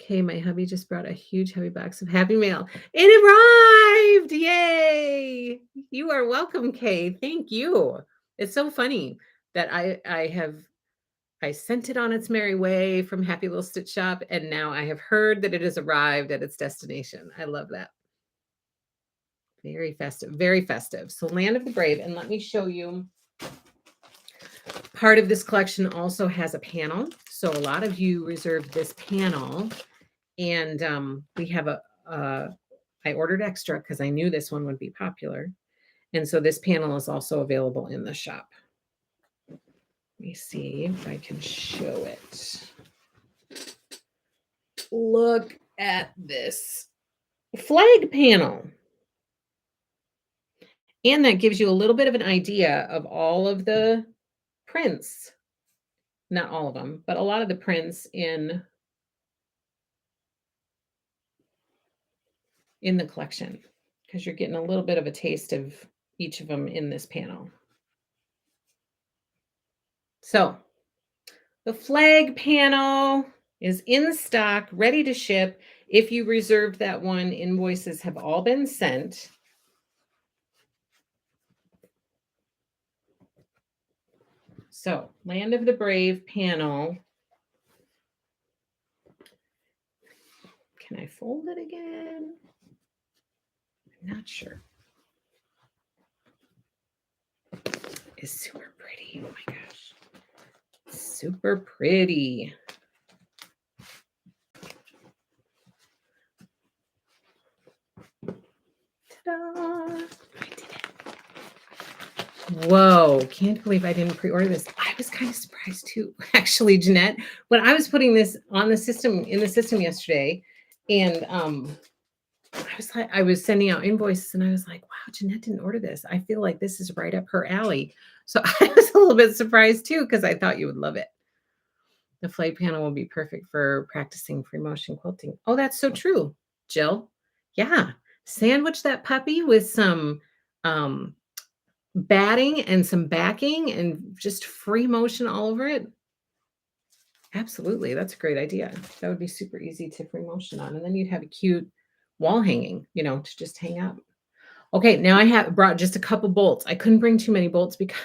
Okay, my hubby just brought a huge heavy box of Happy Mail. It arrived! Yay! You are welcome, Kay. Thank you. It's so funny that I sent it on its merry way from Happy Little Stitch Shop, and now I have heard that it has arrived at its destination. I love that. Very festive, very festive. So Land of the Brave, and let me show you. Part of this collection also has a panel. So a lot of you reserved this panel, and we have I ordered extra because I knew this one would be popular. And so this panel is also available in the shop. Let me see if I can show it. Look at this flag panel. And that gives you a little bit of an idea of all of the prints, not all of them, but a lot of the prints in the collection, because you're getting a little bit of a taste of each of them in this panel. So the flag panel is in stock, ready to ship. If you reserved that one, invoices have all been sent. So, Land of the Brave panel. Can I fold it again? I'm not sure. It's super pretty. Oh my gosh. Super pretty. Ta-da! I did it. Whoa, can't believe I didn't pre-order this. I was kind of surprised too, actually, Jeanette, when I was putting this on the system yesterday, and I was sending out invoices and I was like, wow, Jeanette didn't order this. I feel like this is right up her alley. So I was a little bit surprised too, because I thought you would love it. The flag panel will be perfect for practicing free motion quilting. Oh, that's so true, Jill. Yeah. Sandwich that puppy with some batting and some backing and just free motion all over it. Absolutely. That's a great idea. That would be super easy to free motion on. And then you'd have a cute wall hanging, to just hang up. Okay, now I have brought just a couple bolts. I couldn't bring too many bolts because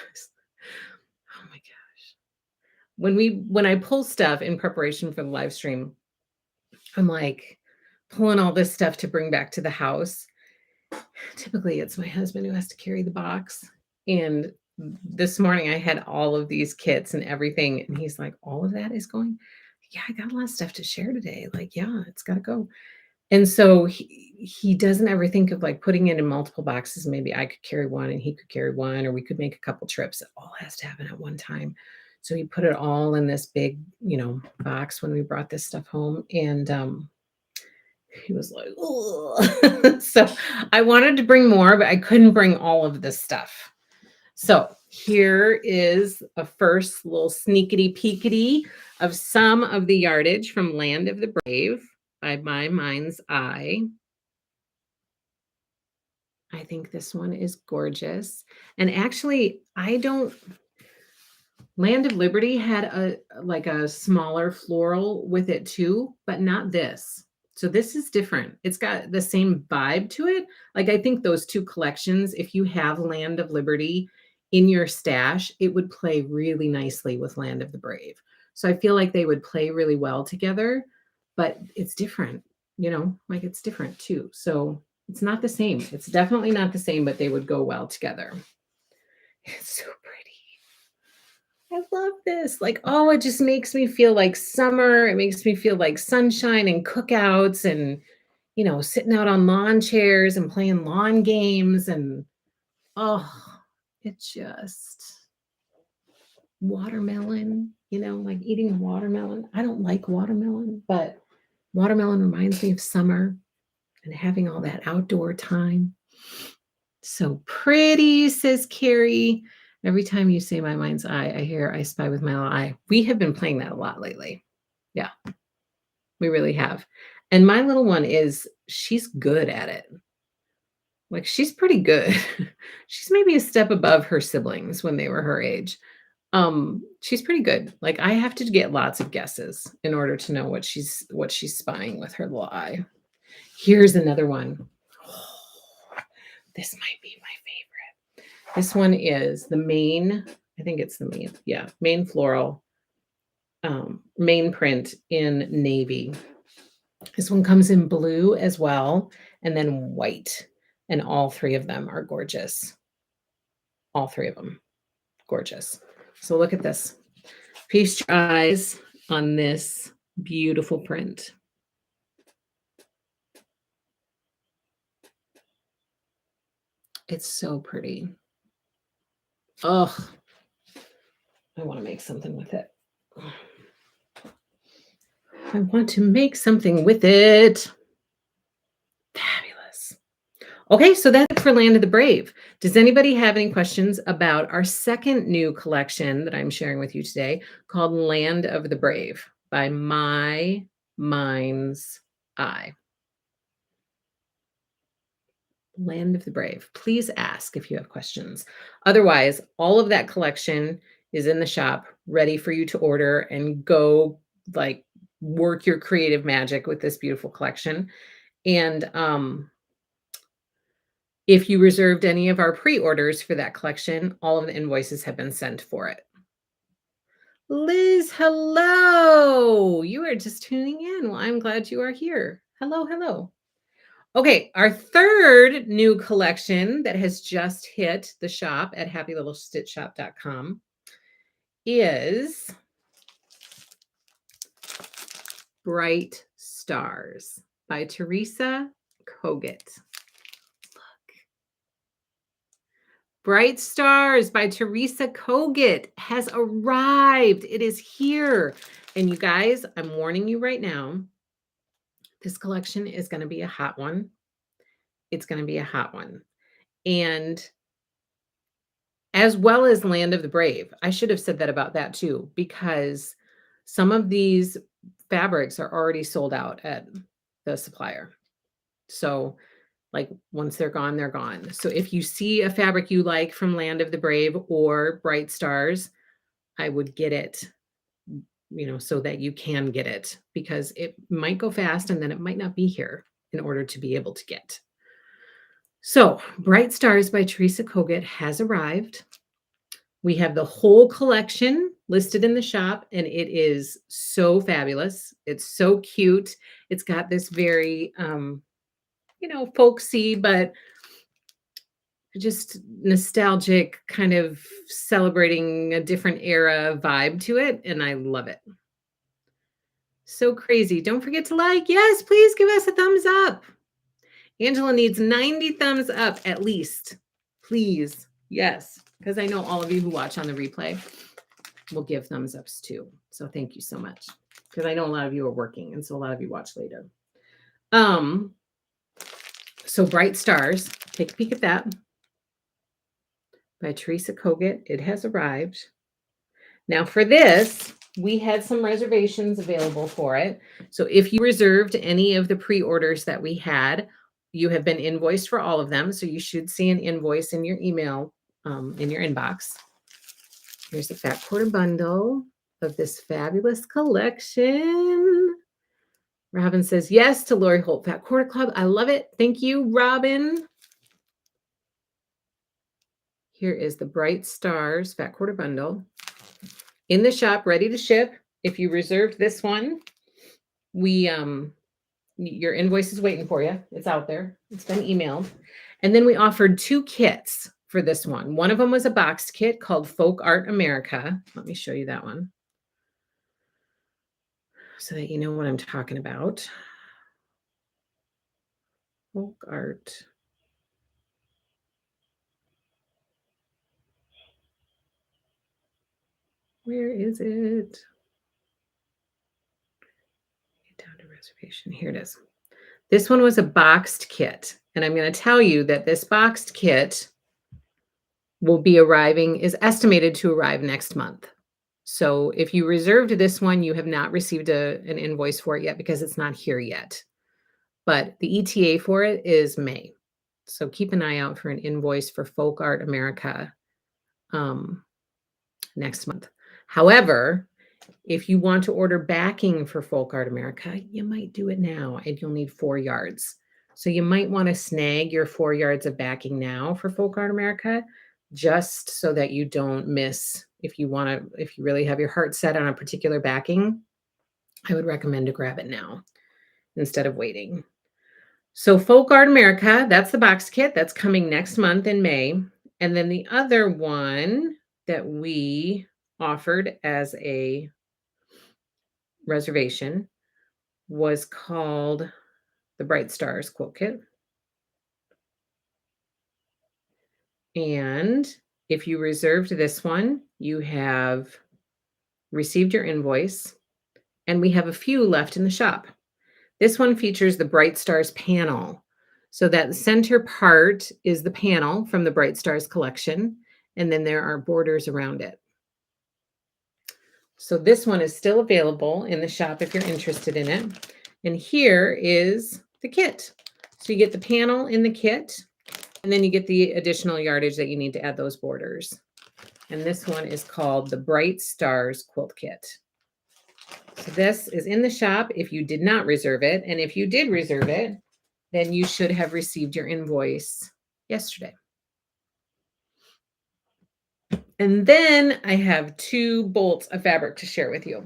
oh my gosh. When I pull stuff in preparation for the live stream, I'm like pulling all this stuff to bring back to the house. Typically, it's my husband who has to carry the box. And this morning I had all of these kits and everything. And he's like, all of that is going? Yeah, I got a lot of stuff to share today. Like, yeah, it's got to go. And so he doesn't ever think of like putting it in multiple boxes. Maybe I could carry one and he could carry one, or we could make a couple trips. It all has to happen at one time. So he put it all in this big, box when we brought this stuff home. And he was like, oh. So I wanted to bring more, but I couldn't bring all of this stuff. So here is a first little sneakity peekity of some of the yardage from Land of the Brave by My Mind's Eye. I think this one is gorgeous. And actually, Land of Liberty had a smaller floral with it too, but not this. So this is different. It's got the same vibe to it. Like I think those two collections, if you have Land of Liberty in your stash, it would play really nicely with Land of the Brave. So I feel like they would play really well together, but it's different, like it's different too. So it's not the same. It's definitely not the same, but they would go well together. It's so pretty. I love this. Like, oh, it just makes me feel like summer. It makes me feel like sunshine and cookouts and, sitting out on lawn chairs and playing lawn games. And, oh, it just watermelon, like eating watermelon. I don't like watermelon, but watermelon reminds me of summer and having all that outdoor time. So pretty, says Carrie. Every time you say My Mind's Eye, I hear I Spy with My Little Eye. We have been playing that a lot lately. Yeah, we really have. And my little one she's good at it. Like she's pretty good. She's maybe a step above her siblings when they were her age. She's pretty good. Like I have to get lots of guesses in order to know what she's spying with her little eye. Here's another one. This might be my favorite. This one is the main, I think it's the main, main floral, main print in navy. This one comes in blue as well, and then white. And all three of them are gorgeous. All three of them, gorgeous. So look at this. Feast your eyes on this beautiful print. It's so pretty. Oh, I want to make something with it. I want to make something with it. Fabulous. Okay, so that's it for Land of the Brave. Does anybody have any questions about our second new collection that I'm sharing with you today called Land of the Brave by My Mind's Eye? Land of the Brave. Please ask if you have questions. Otherwise, all of that collection is in the shop, ready for you to order and go like work your creative magic with this beautiful collection. And if you reserved any of our pre-orders for that collection, all of the invoices have been sent for it. Liz, hello. You are just tuning in. Well, I'm glad you are here. Hello, hello. Okay, our third new collection that has just hit the shop at happylittlestitchshop.com is Bright Stars by Teresa Kogut. Bright Stars by Teresa Kogut has arrived. It is here. And you guys, I'm warning you right now, this collection is going to be a hot one. It's going to be a hot one. And as well as Land of the Brave. I should have said that about that too, because some of these fabrics are already sold out at the supplier. So, like, once they're gone, they're gone. So, if you see a fabric you like from Land of the Brave or Bright Stars, I would get it, so that you can get it because it might go fast and then it might not be here in order to be able to get. So, Bright Stars by Teresa Kogut has arrived. We have the whole collection listed in the shop, and it is so fabulous. It's so cute. It's got this very, folksy, but just nostalgic kind of celebrating a different era vibe to it, and I love it. So crazy. Don't forget to like. Yes, please give us a thumbs up. Angela needs 90 thumbs up at least. Please. Yes, because I know all of you who watch on the replay will give thumbs ups too. So thank you so much. Because I know a lot of you are working, and so a lot of you watch later. So Bright Stars, take a peek at that. By Teresa Kogut. It has arrived. Now for this, we had some reservations available for it. So if you reserved any of the pre-orders that we had, you have been invoiced for all of them. So you should see an invoice in your email, in your inbox. Here's the fat quarter bundle of this fabulous collection. Robin says yes to Lori Holt Fat Quarter Club. I love it. Thank you, Robin. Here is the Bright Stars Fat Quarter Bundle. In the shop, ready to ship. If you reserved this one, your invoice is waiting for you. It's out there. It's been emailed. And then we offered 2 kits for this one. One of them was a boxed kit called Folk Art America. Let me show you that one so that you know what I'm talking about. Folk Art. Where is it? Get down to reservation. Here it is. This one was a boxed kit. And I'm going to tell you that this boxed kit is estimated to arrive next month. So if you reserved this one, you have not received an invoice for it yet because it's not here yet. But the ETA for it is May. So keep an eye out for an invoice for Folk Art America next month. However, if you want to order backing for Folk Art America, you might do it now and you'll need 4 yards. So you might want to snag your 4 yards of backing now for Folk Art America, just so that you don't miss. If you really have your heart set on a particular backing, I would recommend to grab it now instead of waiting. So Folk Art America, that's the box kit that's coming next month in May. And then the other one that we offered as a reservation was called the Bright Stars Quilt Kit. And if you reserved this one, you have received your invoice, and we have a few left in the shop. This one features the Bright Stars panel. So that center part is the panel from the Bright Stars collection, and then there are borders around it. So this one is still available in the shop if you're interested in it. And here is the kit. So you get the panel in the kit, and then you get the additional yardage that you need to add those borders. And this one is called the Bright Stars Quilt Kit. So this is in the shop if you did not reserve it. And if you did reserve it, then you should have received your invoice yesterday. And then I have 2 bolts of fabric to share with you.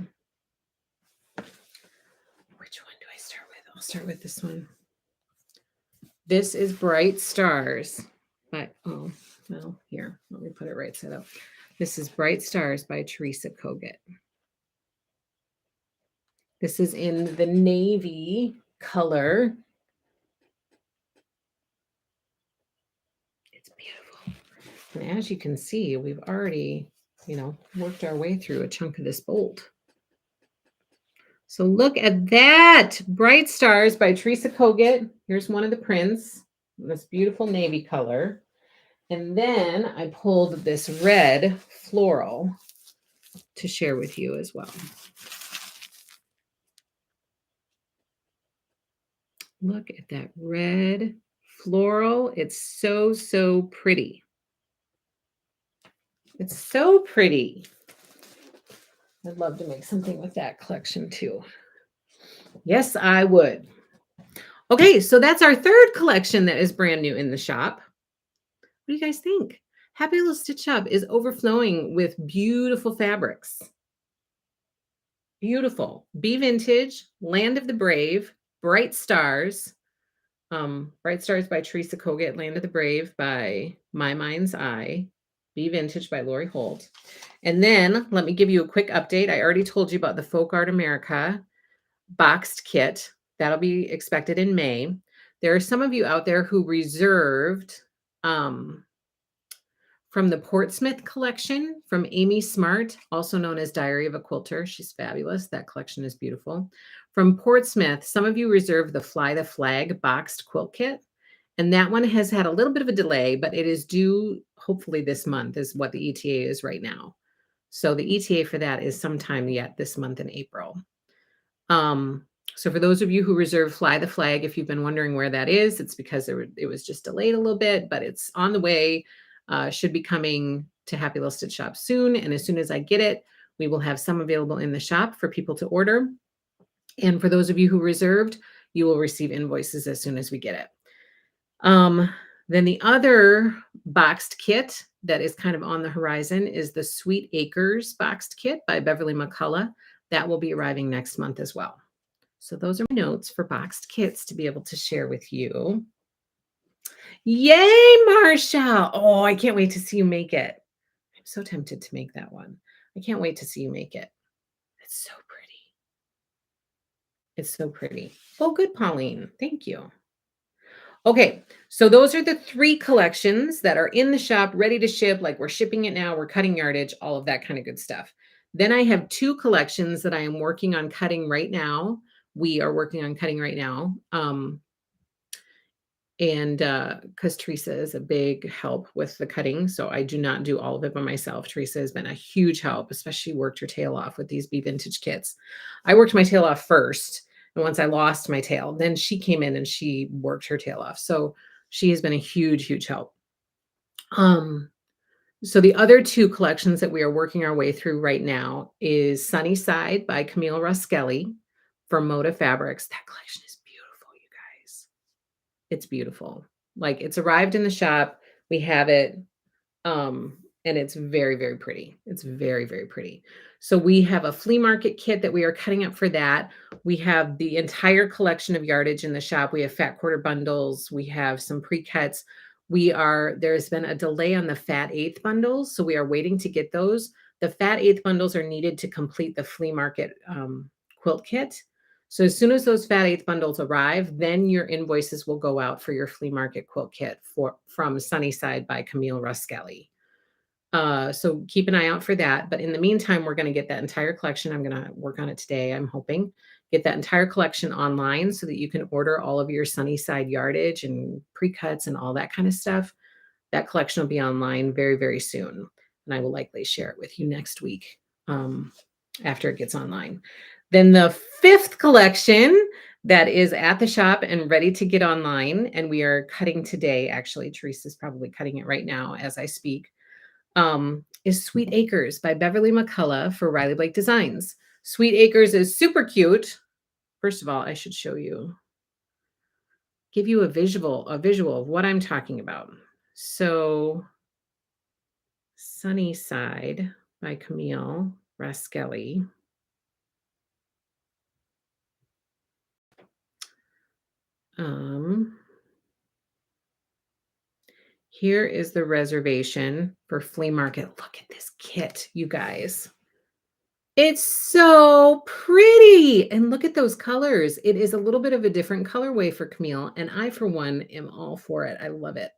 Which one do I start with? I'll start with this one. This is Bright Stars. But, oh, well, here, let me put it right side up. This is Bright Stars by Teresa Kogut. This is in the navy color. It's beautiful. And as you can see, we've already, worked our way through a chunk of this bolt. So look at that. Bright Stars by Teresa Kogut. Here's one of the prints, this beautiful navy color. And then I pulled this red floral to share with you as well. Look at that red floral. It's so, so pretty. It's so pretty. I'd love to make something with that collection too. Yes, I would. Okay, so that's our 3rd collection that is brand new in the shop. What do you guys think? Happy Little Stitch Shop is overflowing with beautiful fabrics. Beautiful. Be Vintage, Land of the Brave, Bright Stars. Bright Stars by Teresa Kogut, Land of the Brave by My Mind's Eye, Be Vintage by Lori Holt. And then let me give you a quick update. I already told you about the Folk Art America boxed kit. That'll be expected in May. There are some of you out there who reserved from the Portsmouth collection from Amy Smart, also known as Diary of a Quilter. She's fabulous. That collection is beautiful. From Portsmouth, some of you reserved the Fly the Flag boxed quilt kit. And that one has had a little bit of a delay, but it is due hopefully this month is what the ETA is right now. So the ETA for that is sometime yet this month in April. So for those of you who reserved Fly the Flag, if you've been wondering where that is, it's because it was just delayed a little bit, but it's on the way. Should be coming to Happy Little Stitch Shop soon. And as soon as I get it, we will have some available in the shop for people to order. And for those of you who reserved, you will receive invoices as soon as we get it. Then the other boxed kit that is kind of on the horizon is the Sweet Acres boxed kit by Beverly McCullough. That will be arriving next month as well. So those are my notes for boxed kits to be able to share with you. Yay, Marsha. Oh, I can't wait to see you make it. I'm so tempted to make that one. I can't wait to see you make it. It's so pretty. It's so pretty. Oh, good, Pauline. Thank you. Okay, so those are the 3 collections that are in the shop, ready to ship. Like we're shipping it now, we're cutting yardage, all of that kind of good stuff. Then I have 2 collections that I am working on cutting right now. We are working on cutting right now. And because Teresa is a big help with the cutting, so I do not do all of it by myself. Teresa has been a huge help, especially worked her tail off with these Be Vintage kits. I worked my tail off first, and once I lost my tail, then she came in and she worked her tail off. So she has been a huge, huge help. So the other 2 collections that we are working our way through right now is Sunnyside by Camille Ruskelli from Moda Fabrics. That collection is beautiful, you guys. It's beautiful. Like it's arrived in the shop. We have it. And it's very, very pretty. It's very, very pretty. So we have a flea market kit that we are cutting up for that. We have the entire collection of yardage in the shop. We have fat quarter bundles. We have some pre-cuts. There's been a delay on the fat eighth bundles. So we are waiting to get those. The fat eighth bundles are needed to complete the flea market quilt kit. So as soon as those fat eighth bundles arrive, then your invoices will go out for your flea market quilt kit from Sunnyside by Camille Ruskelli. So keep an eye out for that. But in the meantime, we're going to get that entire collection. I'm going to work on it today, I'm hoping, get that entire collection online so that you can order all of your Sunnyside yardage and pre-cuts and all that kind of stuff. That collection will be online very, very soon, and I will likely share it with you next week, um, after it gets online. Then the 5th collection that is at the shop and ready to get online, and we are cutting today, actually, Teresa's probably cutting it right now as I speak, is Sweet Acres by Beverly McCullough for Riley Blake Designs. Sweet Acres is super cute. First of all, I should show you, give you a visual of what I'm talking about. So Sunnyside by Camille Raskelli. Um, Here is the reservation for flea market. Look at this kit, you guys. It's so pretty. And look at those colors. It is a little bit of a different colorway for Camille. And I, for one, am all for it. I love it.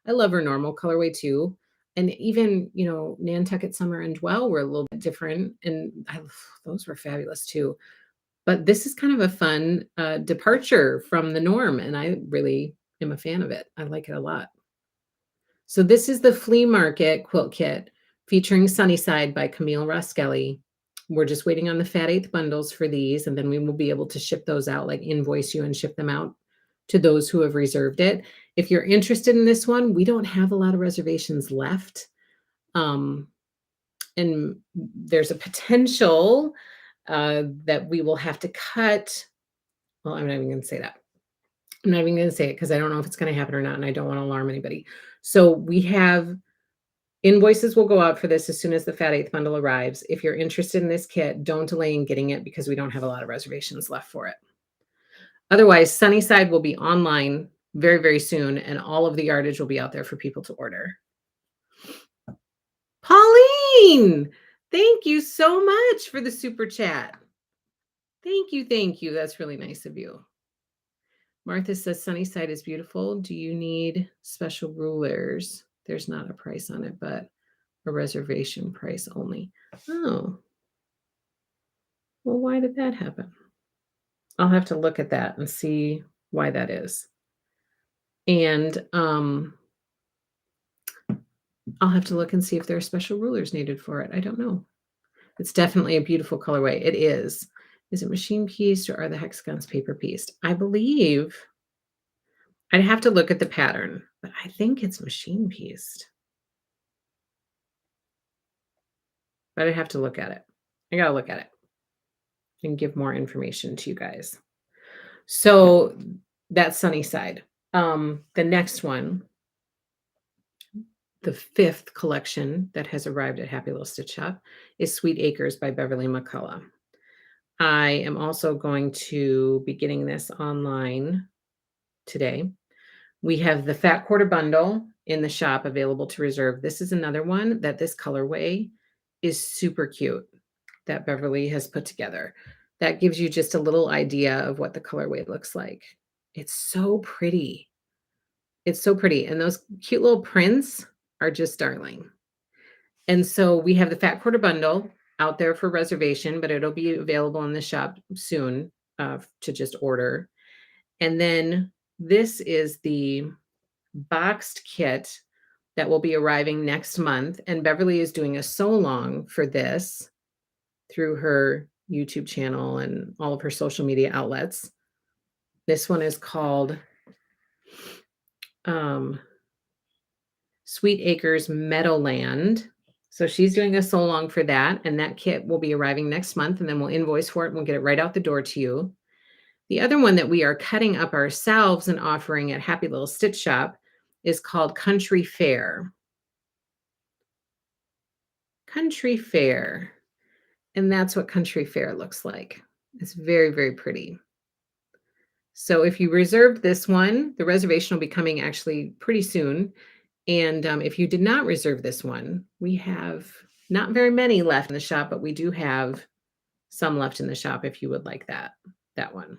I love her normal colorway too. And even, Nantucket Summer and Dwell were a little bit different. And those were fabulous too. But this is kind of a fun departure from the norm. And I really am a fan of it. I like it a lot. So this is the flea market quilt kit featuring Sunnyside by Camille Raskelli. We're just waiting on the Fat Eighth bundles for these, and then we will be able to ship those out, like invoice you and ship them out to those who have reserved it. If you're interested in this one, we don't have a lot of reservations left. And there's a potential that we will have to cut. Well, I'm not even going to say that. I'm not even going to say it because I don't know if it's going to happen or not, and I don't want to alarm anybody. So we have invoices will go out for this as soon as the Fat Eighth bundle arrives. If you're interested in this kit, don't delay in getting it because we don't have a lot of reservations left for it. Otherwise, Sunnyside will be online very, very soon, and all of the yardage will be out there for people to order. Pauline, thank you so much for the super chat. Thank you. Thank you. That's really nice of you. Martha says Sunnyside is beautiful. Do you need special rulers? There's not a price on it, but a reservation price only. Oh. Well, why did that happen? I'll have to look at that and see why that is. And I'll have to look and see if there are special rulers needed for it. I don't know. It's definitely a beautiful colorway. It is. Is it machine pieced or are the hexagons paper pieced? I believe I'd have to look at the pattern, but I think it's machine pieced. But I'd have to look at it. I got to look at it and give more information to you guys. So that's Sunnyside. The next one, the 5th collection that has arrived at Happy Little Stitch Shop is Sweet Acres by Beverly McCullough. I am also going to be getting this online today. We have the Fat Quarter Bundle in the shop available to reserve. This is another one that this colorway is super cute that Beverly has put together. That gives you just a little idea of what the colorway looks like. It's so pretty. It's so pretty. And those cute little prints are just darling. And so we have the Fat Quarter Bundle out there for reservation, but it'll be available in the shop soon to just order. And then this is the boxed kit that will be arriving next month. And Beverly is doing a sew along for this through her YouTube channel and all of her social media outlets. This one is called Sweet Acres Meadowland. So she's doing a sew along for that. And that kit will be arriving next month. And then we'll invoice for it and we'll get it right out the door to you. The other one that we are cutting up ourselves and offering at Happy Little Stitch Shop is called Country Fair. Country Fair. And that's what Country Fair looks like. It's very, very pretty. So if you reserved this one, the reservation will be coming actually pretty soon. And if you did not reserve this one, we have not very many left in the shop, but we do have some left in the shop if you would like that one.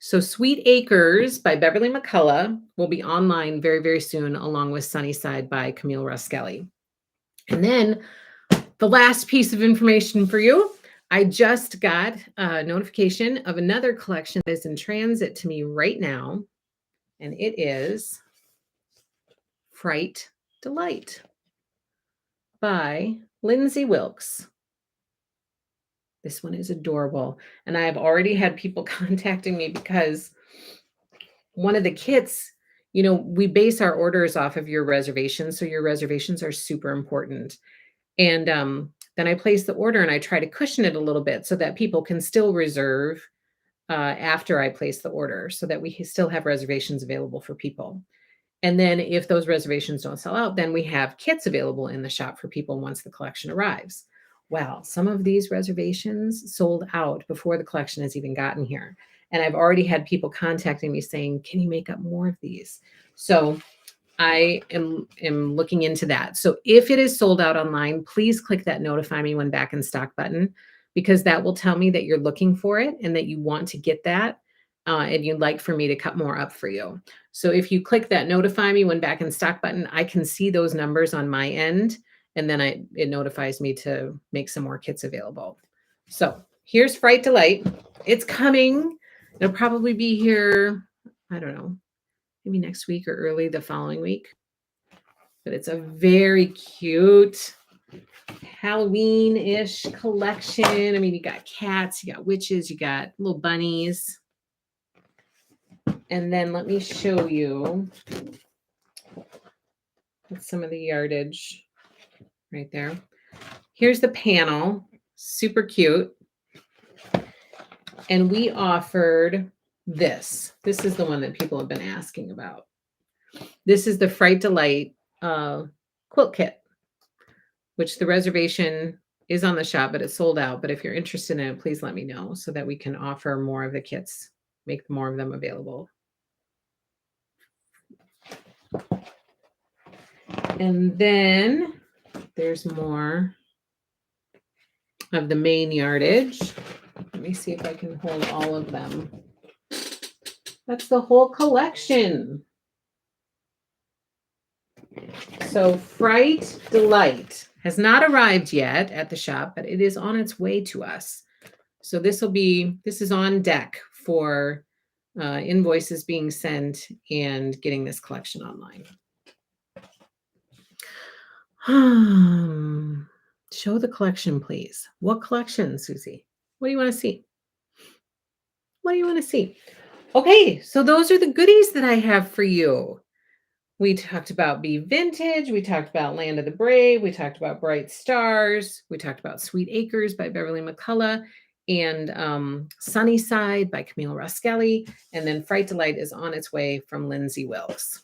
So Sweet Acres by Beverly McCullough will be online very, very soon, along with Sunnyside by Camille Raskelli. And then the last piece of information for you, I just got a notification of another collection that is in transit to me right now, and it is Fright Delight by Lindsay Wilkes. This one is adorable, and I have already had people contacting me because one of the kits, we base our orders off of your reservations, so your reservations are super important. And then I place the order and I try to cushion it a little bit so that people can still reserve after I place the order so that we still have reservations available for people. And then if those reservations don't sell out, then we have kits available in the shop for people once the collection arrives. Well, some of these reservations sold out before the collection has even gotten here. And I've already had people contacting me saying, "Can you make up more of these?" So I am looking into that. So if it is sold out online, please click that notify me when back in stock button, because that will tell me that you're looking for it and that you want to get that, and you'd like for me to cut more up for you. So if you click that notify me when back in stock button, I can see those numbers on my end, and then it notifies me to make some more kits available. So here's Fright Delight. It's coming. It'll probably be here, I don't know, maybe next week or early the following week. But it's a very cute Halloween-ish collection. I mean, you got cats, you got witches, you got little bunnies. And then let me show you some of the yardage right there. Here's the panel, super cute. And we offered this. This is the one that people have been asking about. This is the Fright Delight quilt kit, which the reservation is on the shop, but it's sold out. But if you're interested in it, please let me know so that we can offer more of the kits, make more of them available. And then there's more of the main yardage. Let me see if I can hold all of them. That's the whole collection. So Fright Delight has not arrived yet at the shop, but it is on its way to us. So this is on deck for invoices being sent and getting this collection online. Show the collection, please. What collection, Susie? What do you want to see? What do you want to see? Okay, so those are the goodies that I have for you. We talked about Be Vintage. We talked about Land of the Brave. We talked about Bright Stars. We talked about Sweet Acres by Beverly McCullough and Sunnyside by Camille Roskelly. And then Fright Delight is on its way from Lindsay Wilkes.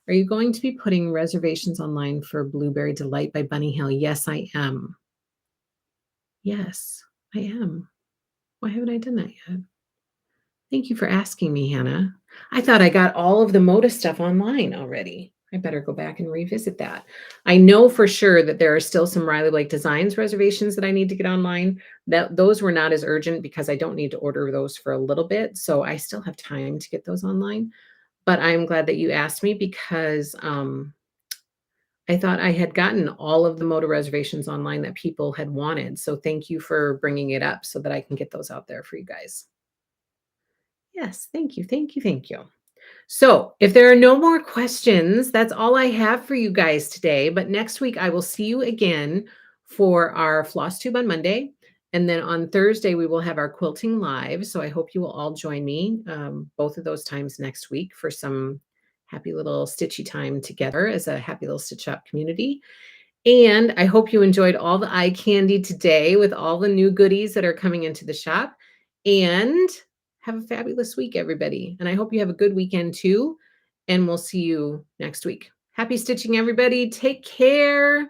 Are you going to be putting reservations online for Blueberry Delight by Bunny Hill? Yes, I am. Yes, I am. Why haven't I done that yet? Thank you for asking me, Hannah. I thought I got all of the Moda stuff online already. I better go back and revisit that. I know for sure that there are still some Riley Blake Designs reservations that I need to get online. Those were not as urgent because I don't need to order those for a little bit. So I still have time to get those online. But I'm glad that you asked me because I thought I had gotten all of the Moda reservations online that people had wanted. So thank you for bringing it up so that I can get those out there for you guys. Yes, thank you, thank you, thank you. So if there are no more questions, that's all I have for you guys today. But next week, I will see you again for our floss tube on Monday. And then on Thursday, we will have our quilting live. So I hope you will all join me both of those times next week for some happy little stitchy time together as a happy little stitch shop community. And I hope you enjoyed all the eye candy today with all the new goodies that are coming into the shop. And have a fabulous week, everybody. And I hope you have a good weekend too. And we'll see you next week. Happy stitching, everybody. Take care.